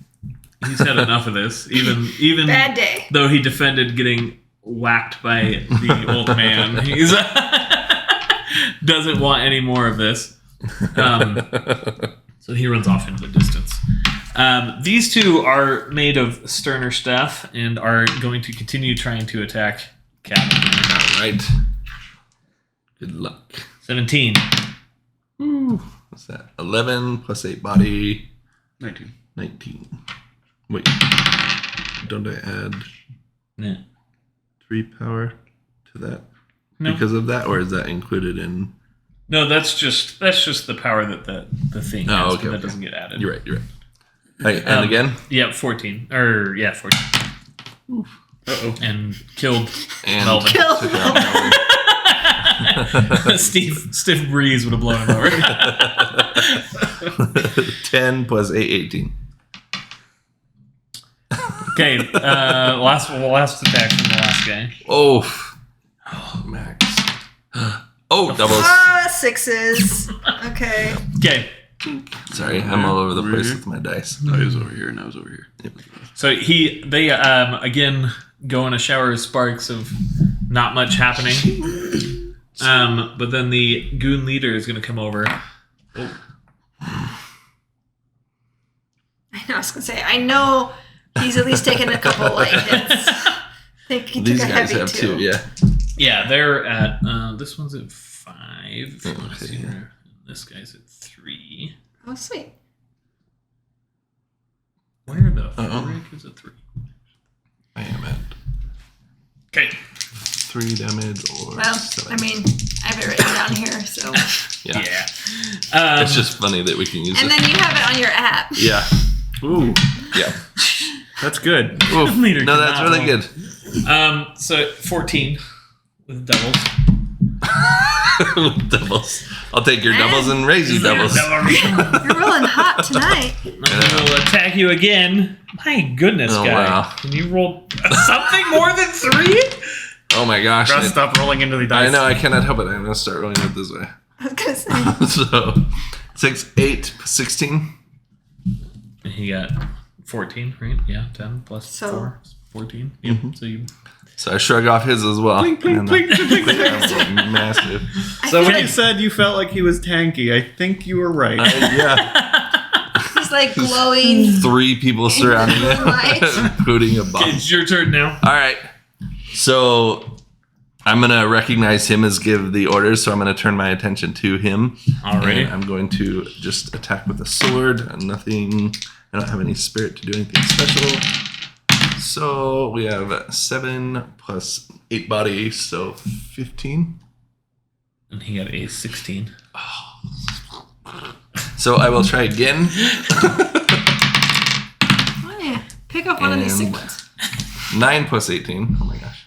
He's had enough of this. Even Bad day. though he defended getting whacked by the old man, he's doesn't want any more of this. So he runs off into the distance. These two are made of sterner stuff and are going to continue trying to attack Captain. All right. Good luck. 17. What's that? 11 plus 8 body. 19. 19. Wait. Don't I add Yeah. 3 power to that No. because of that, or is that included in? No, that's just the power that the thing has, okay, but that okay. doesn't get added. You're right. Hey, and again, Yeah, 14. 14. Uh-oh. And killed and Melvin. Kill. took out Melvin. Stiff breeze would have blown him over. 10 plus 8, 18. Okay, last attack from the last guy. Oh, max. Oh, doubles. Sixes. Okay. Okay, Sorry, I'm all over the place with my dice. No, he was over here, and I was over here. so they again go in a shower of sparks of not much happening. But then the goon leader is going to come over. I was gonna say, I know he's at least taken a couple light hits. I think he These took a guys heavy have too. 2, yeah. Yeah, they're at this one's at 5. If you want to Okay, see yeah. there. This guy's at 3. Oh, sweet. Where the Uh-oh. frick is a 3? I am at Okay. 3 damage or Well, 7. I mean, I have it written down here, so. Yeah. Yeah. It's just funny that we can use And it. then you have it on your app. Yeah. Ooh, Yeah. that's good. Oof. Leader No, that's cannot really roll. good. So 14 with doubles. Doubles. I'll take your doubles and raise you doubles. You're rolling hot tonight. I will attack you again. My goodness, Oh, guy. wow. Can you roll something more than 3? Oh my gosh. Gotta stop rolling into the dice. I know, I cannot help it. I'm going to start rolling it this way. I was gonna say. So, 6, 8, 16. He got 14, right? Yeah, 10 plus So- 4 is 14. Yep. So you So I shrug off his as well. Blink, blink, And, blink, blink, blink. massive. I So feel when like you said you felt like he was tanky, I think you were right. Yeah. he's like glowing. 3 people surrounding him, Moonlight. including a bomb. it's your turn now. All right. So I'm going to recognize him as give the orders. So I'm going to turn my attention to him. Alrighty. And I'm going to just attack with a sword. Nothing. I don't have any spirit to do anything special. So we have 7 plus 8 body. So 15. And he got a 16. So I will try again. Oh, yeah. Pick up one of these sick And- ones. 9 plus 18. Oh my gosh.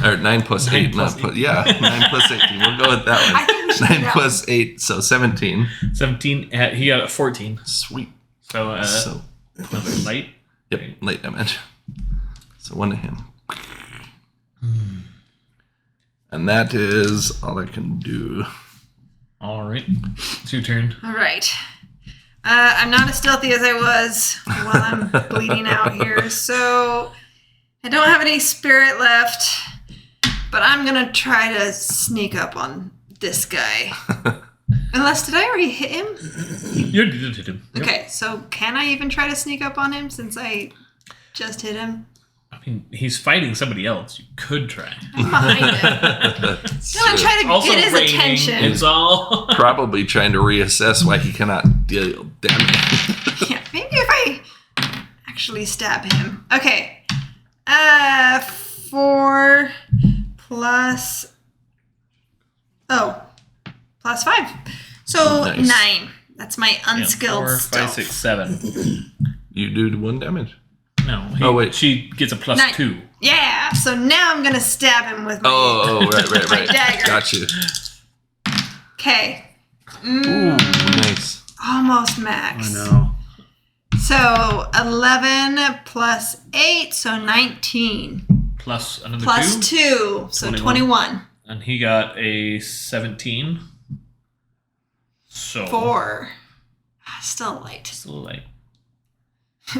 Or 9 plus 9 8. plus Not plus, yeah, 9 plus 18. We'll go with that I one. think we should do 9 that plus 8. So 17. 17. He got a 14. Sweet. So, So, another light. yep, light damage. So 1 to him. And that is all I can do. All right. It's your turn. All right. I'm not as stealthy as I was while I'm bleeding out here, so I don't have any spirit left, but I'm going to try to sneak up on this guy. Unless, did I already hit him? You did hit him. Yep. Okay, so can I even try to sneak up on him since I just hit him? I mean, he's fighting somebody else. You could try. I'm behind him. I'm going to try to Also get his raining. attention. It's all. Probably trying to reassess why he cannot deal damage. Yeah, maybe if I actually stab him. Okay. 4 plus. Oh, plus 5. So Nice. 9. That's my unskilled 4, 5, stealth. 6, 7. You do 1 damage. No. Oh, wait. She gets a plus 9. 2. Yeah. So now I'm gonna stab him with my. Oh, right. My dagger. Gotcha. Okay. Ooh, nice. Almost max. I know. So 11 plus 8, so 19. Plus another Plus 2. 2, so 21. And he got a 17. So. 4. Still light. Still light.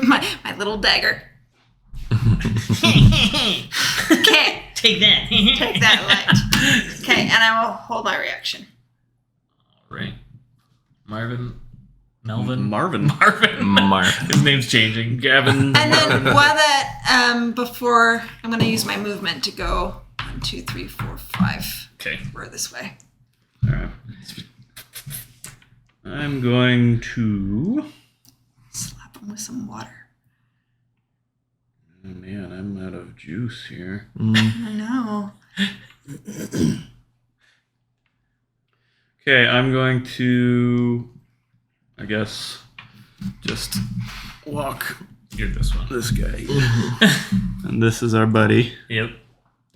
my little dagger. Okay. Take that. Take that light. Okay, and I will hold my reaction. All right. Marvin. Marvin. His name's changing. Gavin. And then while that, before I'm going to use my movement to go 1, 2, 3, 4, 5. Okay. We're this way. All right. I'm going to Slap him with some water. Man, I'm out of juice here. I know. Okay, I'm going to, I guess, just walk You're this one. this guy. And this is our buddy. Yep.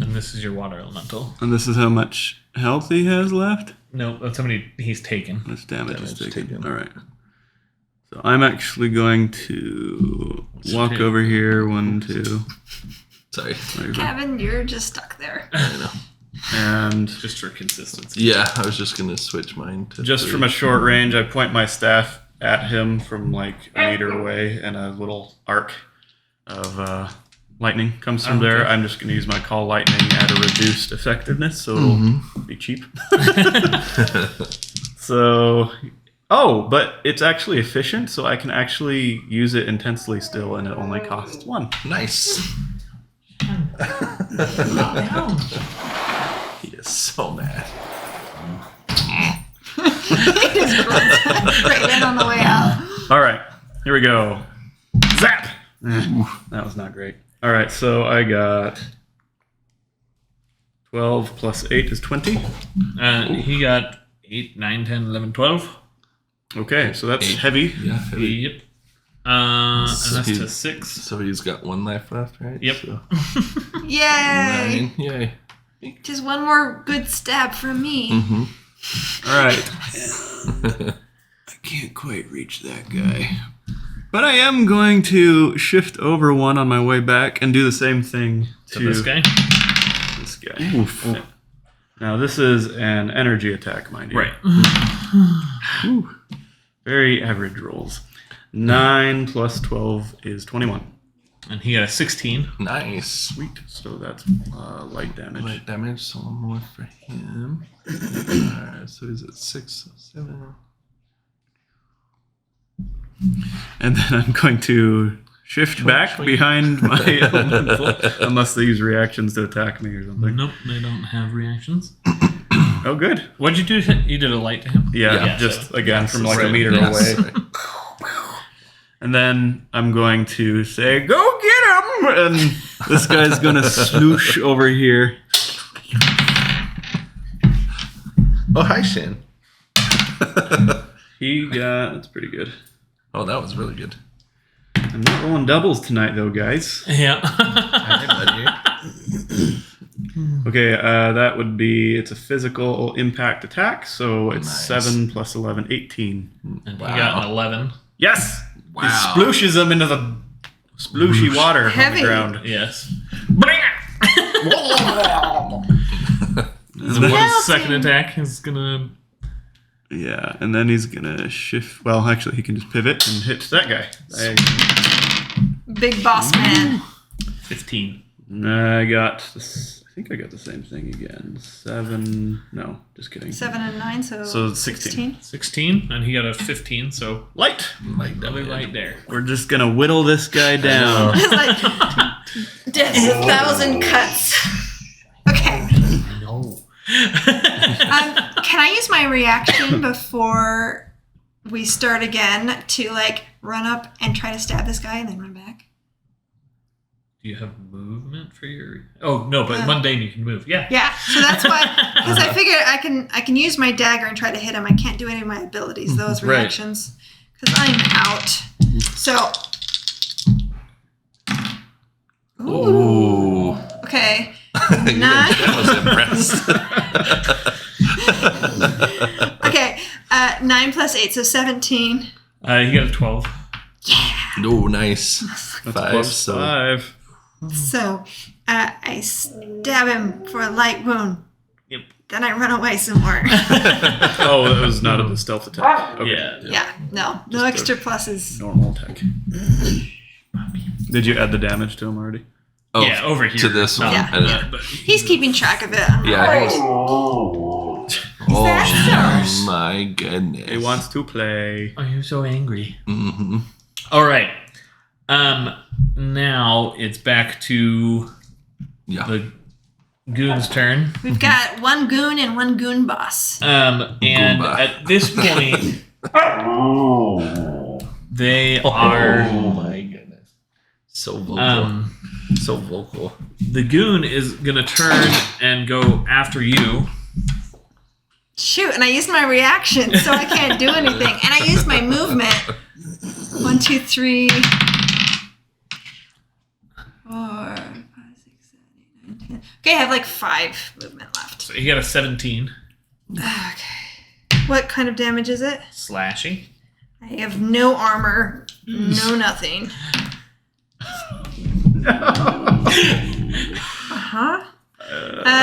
And this is your water elemental. And this is how much health he has left? No, that's how many he's taken. This damage is Damage taken. taken. All right. So I'm actually going to walk take- over here. 1, 2. Sorry. Kevin, you're just stuck there. I know. And Just for consistency. Yeah, I was just gonna switch mine to just 3. from a short range, I point my staff at him from like a meter away, and a little arc of lightning comes from there. Okay. I'm just going to use my call lightning at a reduced effectiveness, so it'll be cheap. So, but it's actually efficient, so I can actually use it intensely still, and it only costs 1. Nice. He is so mad. Right in on the way out. All right, here we go. Zap! That was not great. All right, so I got 12 plus 8 is 20. He got 8, 9, 10, 11, 12. Okay, so that's 8. heavy. Yeah. Heavy. Yep. And So that's he- to 6. So he's got 1 life left, right? Yep. So Yay! 9. Yay. Just one more good stab from me. Mm-hmm. All right. I can't quite reach that guy. But I am going to shift over 1 on my way back and do the same thing To this guy? This guy. Oof. Now, this is an energy attack, mind you. Right. Whew. Very average rolls. 9 plus 12 is 21. And he got a 16. Nice. Sweet. So that's light damage. Light damage, so 1 more for him. Alright, so he's at 6, so 7. And then I'm going to shift back behind my elemental, unless they use reactions to attack me or something. Nope, they don't have reactions. Oh, good. What'd you do? You did a light to him? Yeah, just so- again from like a Right, meter yes. away. And then I'm going to say, "Go get him!" And this guy's gonna sloosh over here. Oh, hi, Shane. That's pretty good. Oh, that was really good. I'm not rolling doubles tonight, though, guys. Yeah. Hi, buddy. Okay, that would be, it's a physical impact attack, so it's Nice. 7 plus 11, 18. And Wow. he got an 11. Yes! Wow. He splooshes him into the splooshy water Heavy. on the ground. Yes. And So then- what his second attack is gonna... yeah, and then he's gonna shift. Well, actually, he can just pivot and hit that guy. Big boss man. 15. I got this. I think I got the same thing again. 7. No, just kidding. 7 and 9, so, So 16. 16, and he got a 15, so Light. Light another damage. light there. We're just gonna whittle this guy down. It's like death is 1,000 cuts. Okay. No. Can I use my reaction before we start again to like run up and try to stab this guy and then run back? Do you have movement for your... Oh, no, but Yeah. mundane you can move. Yeah. Yeah, so that's why, because I figured I can use my dagger and try to hit him. I can't do any of my abilities, those Right. reactions, because I'm out. So, Ooh. okay, I was impressed. okay, 9 plus 8, so 17. He got a 12. Oh, nice. That's 5, plus so 5. So, I stab him for a light wound. Yep. Then I run away some more. Oh, that was not a stealth attack. Okay. Yeah. Yeah, no extra pluses. Normal attack. Did you add the damage to him already? oh, Yeah, over here. to this one. Yeah, I don't- yeah. But He's keeping track of it. Yeah, he was, that oh my goodness. He wants to play. Oh, you're so angry. Mm-hmm. All right. Now it's back to Yeah. the goon's turn. We've got one goon and one goon boss. And Goomba. at this point, they are Oh my goodness. So vocal. So vocal. The goon is gonna turn and go after you. Shoot, and I used my reaction, so I can't do anything. And I used my movement. 1, 2, 3, 4, 5, 6, 7, 8, 9, 10. Okay, I have like 5 movement left. So you got a 17. Okay. What kind of damage is it? Slashing. I have no armor, no nothing.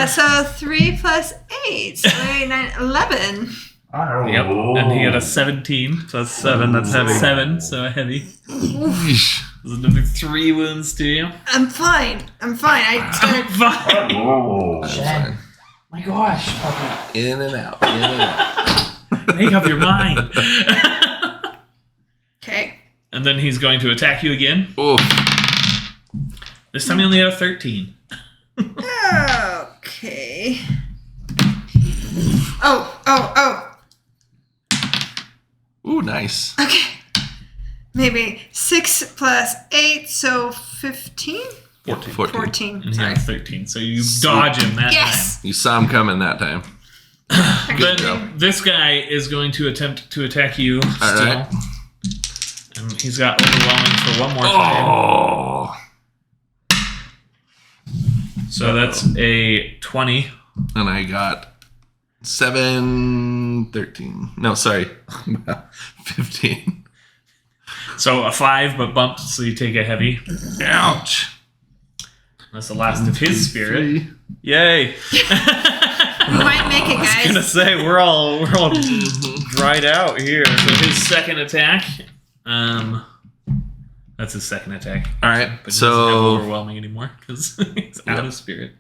So 3 plus 8, so 8, 9, 11. Yep. And he got a 17. So that's 7. That's heavy. 7, so heavy. There's another 3 wounds to you. I'm fine. I started. Fine. Fine. My gosh. In and out. In and out. Make up your mind. Okay. And then he's going to attack you again. Oh. This time you only have 13. Okay. Oh. Ooh, nice. Okay. Maybe 6 plus 8, so 15? 14. And he Sorry. has 13. So you dodge him that Yes. You saw him coming that time. time. Good Then job. this guy is going to attempt to attack you All still. right. And he's got overwhelming for one more time. Oh. So that's a 20. And I got 7, 13. No, sorry. 15. So a 5, but bumped, so you take a heavy. Ouch. That's the last of his spirit. 3. Yay! You might make it, I was gonna guys. say we're all dried out here. So his second attack. That's his second attack. All right. But he doesn't have So overwhelming anymore because he's out of spirit.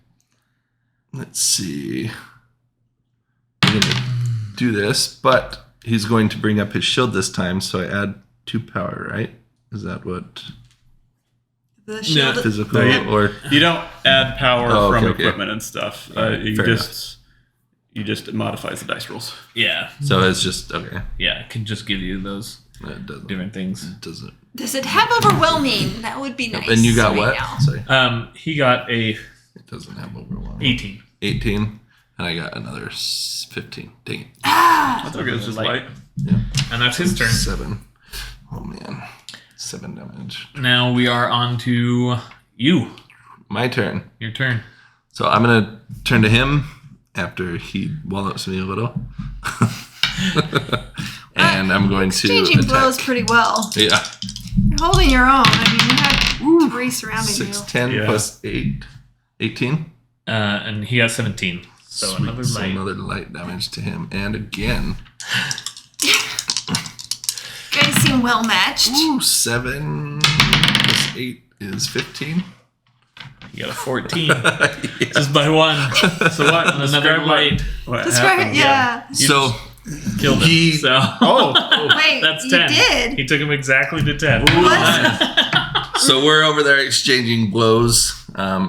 let's see. I'm gonna do this, but he's going to bring up his shield this time, so I add 2 power, right? Is that what The shield. physical No, you- or You don't add power Oh, from okay. equipment and stuff. You Fair just it modifies the dice rolls. Yeah. so it's just okay. Yeah, it can just give you those It doesn't. different things. It doesn't. Does it have overwhelming? That would be nice. And you got right what? now. Sorry. He got a It doesn't have overwhelming. 18. 18, and I got another 15. Dang it. That's okay. It's just Light. light. Yeah. And that's his turn. 7. Oh man. 7 damage. Now we are on to you. My turn. Your turn. So I'm gonna turn to him after he wallops me a little. And I'm going to Exchanging attack. blows pretty well. Yeah. You're holding your own. I mean, you had 3 surrounding 6, you. 10 Yeah. plus 8. 18. And he got 17. So Sweet. another So light. another light damage to him. And again. You guys seem well matched. Ooh, 7 plus 8 is 15. You got a 14. Just by 1. So what? Another Describe light. What That's happened? right. Yeah. So Killed him. He- So Wait, that's you 10. did. He took him exactly to 10. So we're over there exchanging blows.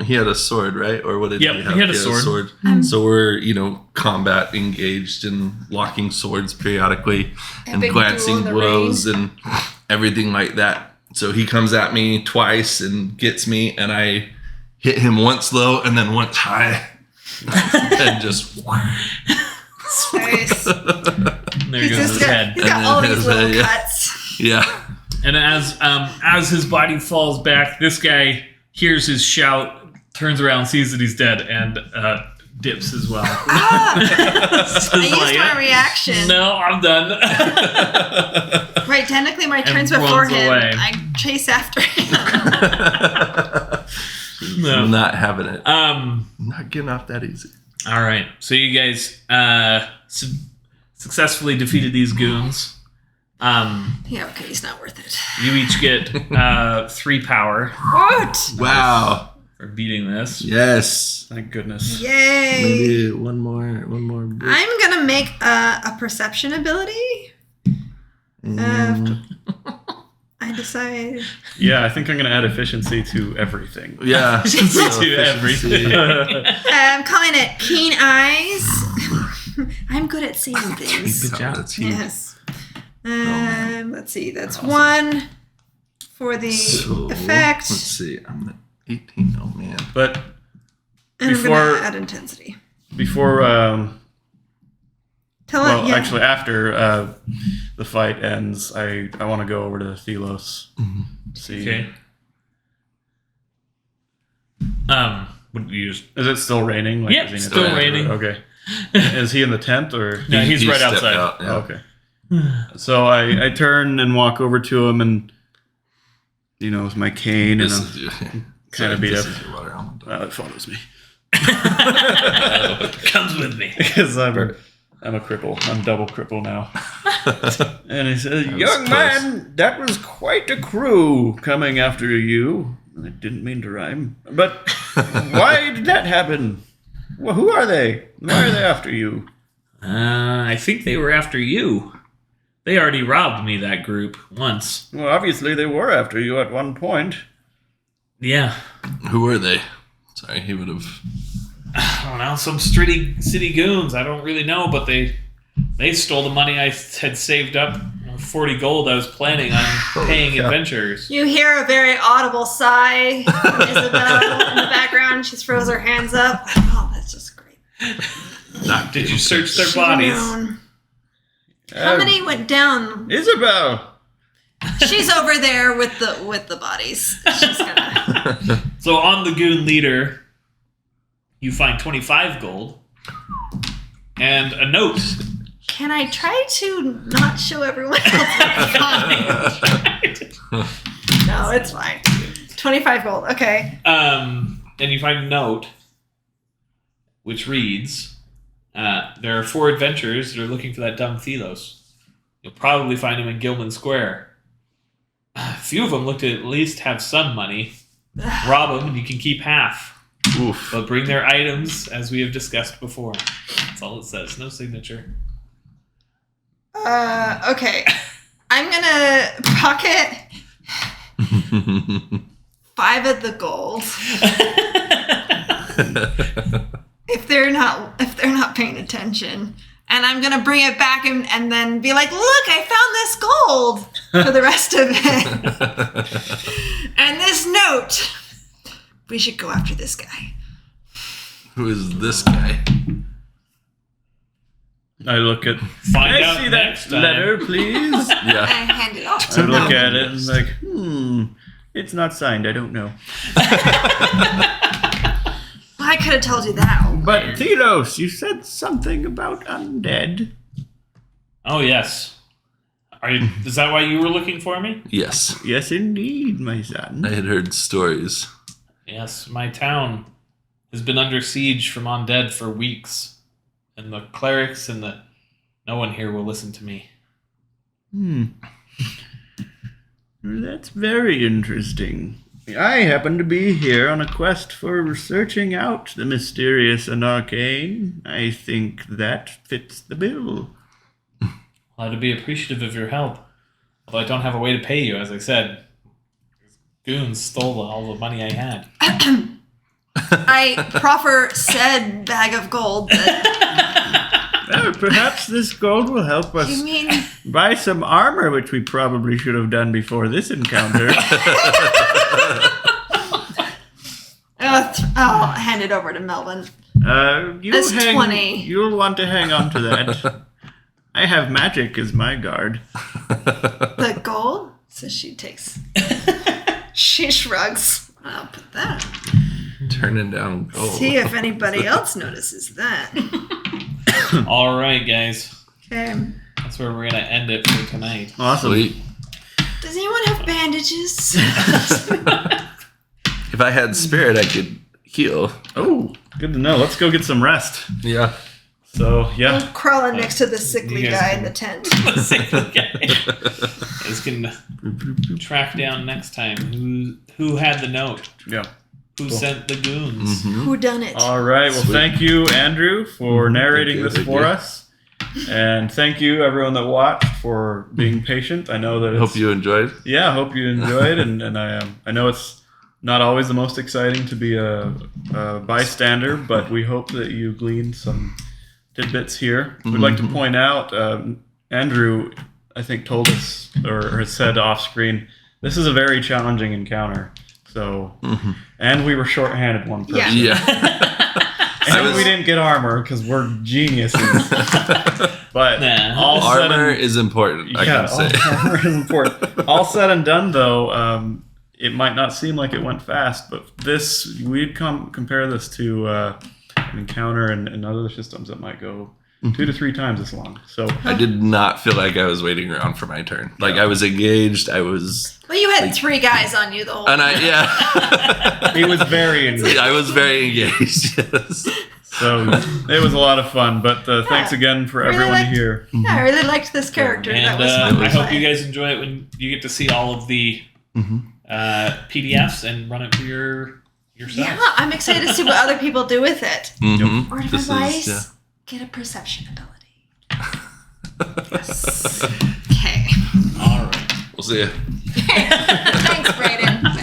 He had a sword, right? Or what did Yep, he have? he had a sword. So we're, combat engaged and locking swords periodically and Epic glancing duel in the blows and everything like that. So he comes at me twice and gets me, and I hit him once low and then once high. And just Nice. There He's goes just his got, head. he's got And all then these his little head, yeah. cuts. yeah. And as his body falls back, this guy hears his shout, turns around, sees that he's dead, and dips as well. I used my reaction. No, I'm done. Right, technically my turn's And before runs him. away. I chase after him. No. I'm not having it. Not getting off that easy. All right. So you guys successfully defeated these goons. Yeah, okay, he's not worth it. You each get 3 power What? Wow. for beating this. Yes. Thank goodness. Yay! Maybe one more. Bit. I'm gonna make a perception ability. I decide. Yeah, I think I'm gonna add efficiency to everything. Yeah. To everything. I'm calling it Keen Eyes. I'm good at seeing things. Good job. That's huge. Yes. man. Let's see. That's 1, for the So, effect. let's see. I'm at 18. Oh, man. But And I'm before- going to add intensity. before, Actually, after the fight ends, I want to go over to Thelos. See, Okay. Would you just... is it still raining? Yeah, is he in still the tent? raining. Okay. Is he in the tent or? No, he's right stepped outside. out, yeah. Okay. So I turn and walk over to him and, with my cane This and is, kind of beat this up. is your water element. It follows me Comes with me. because I'm a cripple. I'm double cripple now. And he says, was "Young close. man, that was quite a crew coming after you." I didn't mean to rhyme, but why did that happen? Well, who are they? Why are they after you? I think they were after you. They already robbed me, that group, once. Well, obviously they were after you at one point. Yeah. Who were they? Sorry, he would have. I don't know, some city goons. I don't really know, but they stole the money I had saved up. 40 gold I was planning on paying adventurers. you hear a very audible sigh from Isabel in the background. She throws her hands up. Oh, that's just great. Did you search their Should've bodies? known. How many went down? Isabel. She's over there with the bodies. She's gonna. So on the goon leader, you find 25 gold and a note. Can I try to not show everyone else? No, it's fine. 25 gold. Okay. And you find a note which reads, there are 4 adventurers that are looking for that dumb Thelos. You'll probably find him in Gilman Square. A few of them look to at least have some money. Rob them and you can keep half. Oof. But bring their items as we have discussed before. That's all it says. No signature. Okay. I'm gonna pocket 5 of the gold. If they're not paying attention. And I'm gonna bring it back and then be like, look, I found this gold for the rest of it. And this note. We should go after this guy. Who is this guy? I look at. Find Can out I see next that time. letter, please? I Yeah. hand it off I to look him. at it and like, it's not signed. I don't know. I could have told you that. But Thelos, you said something about undead. Oh, yes. Is that why you were looking for me? Yes. Yes, indeed, my son. I had heard stories. Yes, my town has been under siege from undead for weeks. And the clerics and no one here will listen to me. That's very interesting. I happen to be here on a quest for searching out the mysterious and arcane. I think that fits the bill. I'd be appreciative of your help. Although I don't have a way to pay you, as I said. Goons stole all the money I had. I proffer said bag of gold. Perhaps this gold will help us You mean buy some armor, which we probably should have done before this encounter. I'll hand it over to Melvin. That's 20. You'll want to hang on to that. I have magic as my guard. The gold? So she takes. She shrugs. I'll put that. Turning down gold. See if anybody else notices that. All right, guys. Okay. That's where we're going to end it for tonight. Awesome. Sweet. Does anyone have bandages? If I had spirit, I could heal. Oh, good to know. Let's go get some rest. Yeah. So, yeah. I'm crawling next to the sickly You guys guy can- in the tent. Is going to track down next time who had the note, Yeah. who sent the goons. Who done it? All right. Well, Sweet. thank you, Andrew, for narrating Thank you, this thank for you. us. And thank you, everyone that watched, for being patient. I know that it's... Hope you enjoyed. Yeah, I hope you enjoyed. And I know it's not always the most exciting to be a bystander, but we hope that you gleaned some tidbits here. We'd like to point out, Andrew, I think, told us or has said off screen This is a very challenging encounter. So, and we were shorthanded one person. Yeah. And we didn't get armor because we're geniuses. But all said armor and, is important, I can say. Armor is important. All said and done, though, it might not seem like it went fast, but we'd compare this to an encounter in other systems that might go 2 to 3 times as long. So I did not feel like I was waiting around for my turn. Like I was engaged. I was. Well, you had 3 guys on you the whole time. And he was very engaged. I was very engaged. Yes. So it was a lot of fun. But thanks again for everyone here. Yeah, I really liked this character. And that was fun to I hope play. you guys enjoy it when you get to see all of the PDFs and run it for yourself. Yeah, I'm excited to see what other people do with it. Mm-hmm. Word of advice, get a perception ability. Okay. All right. We'll see you. Thanks, Brayden.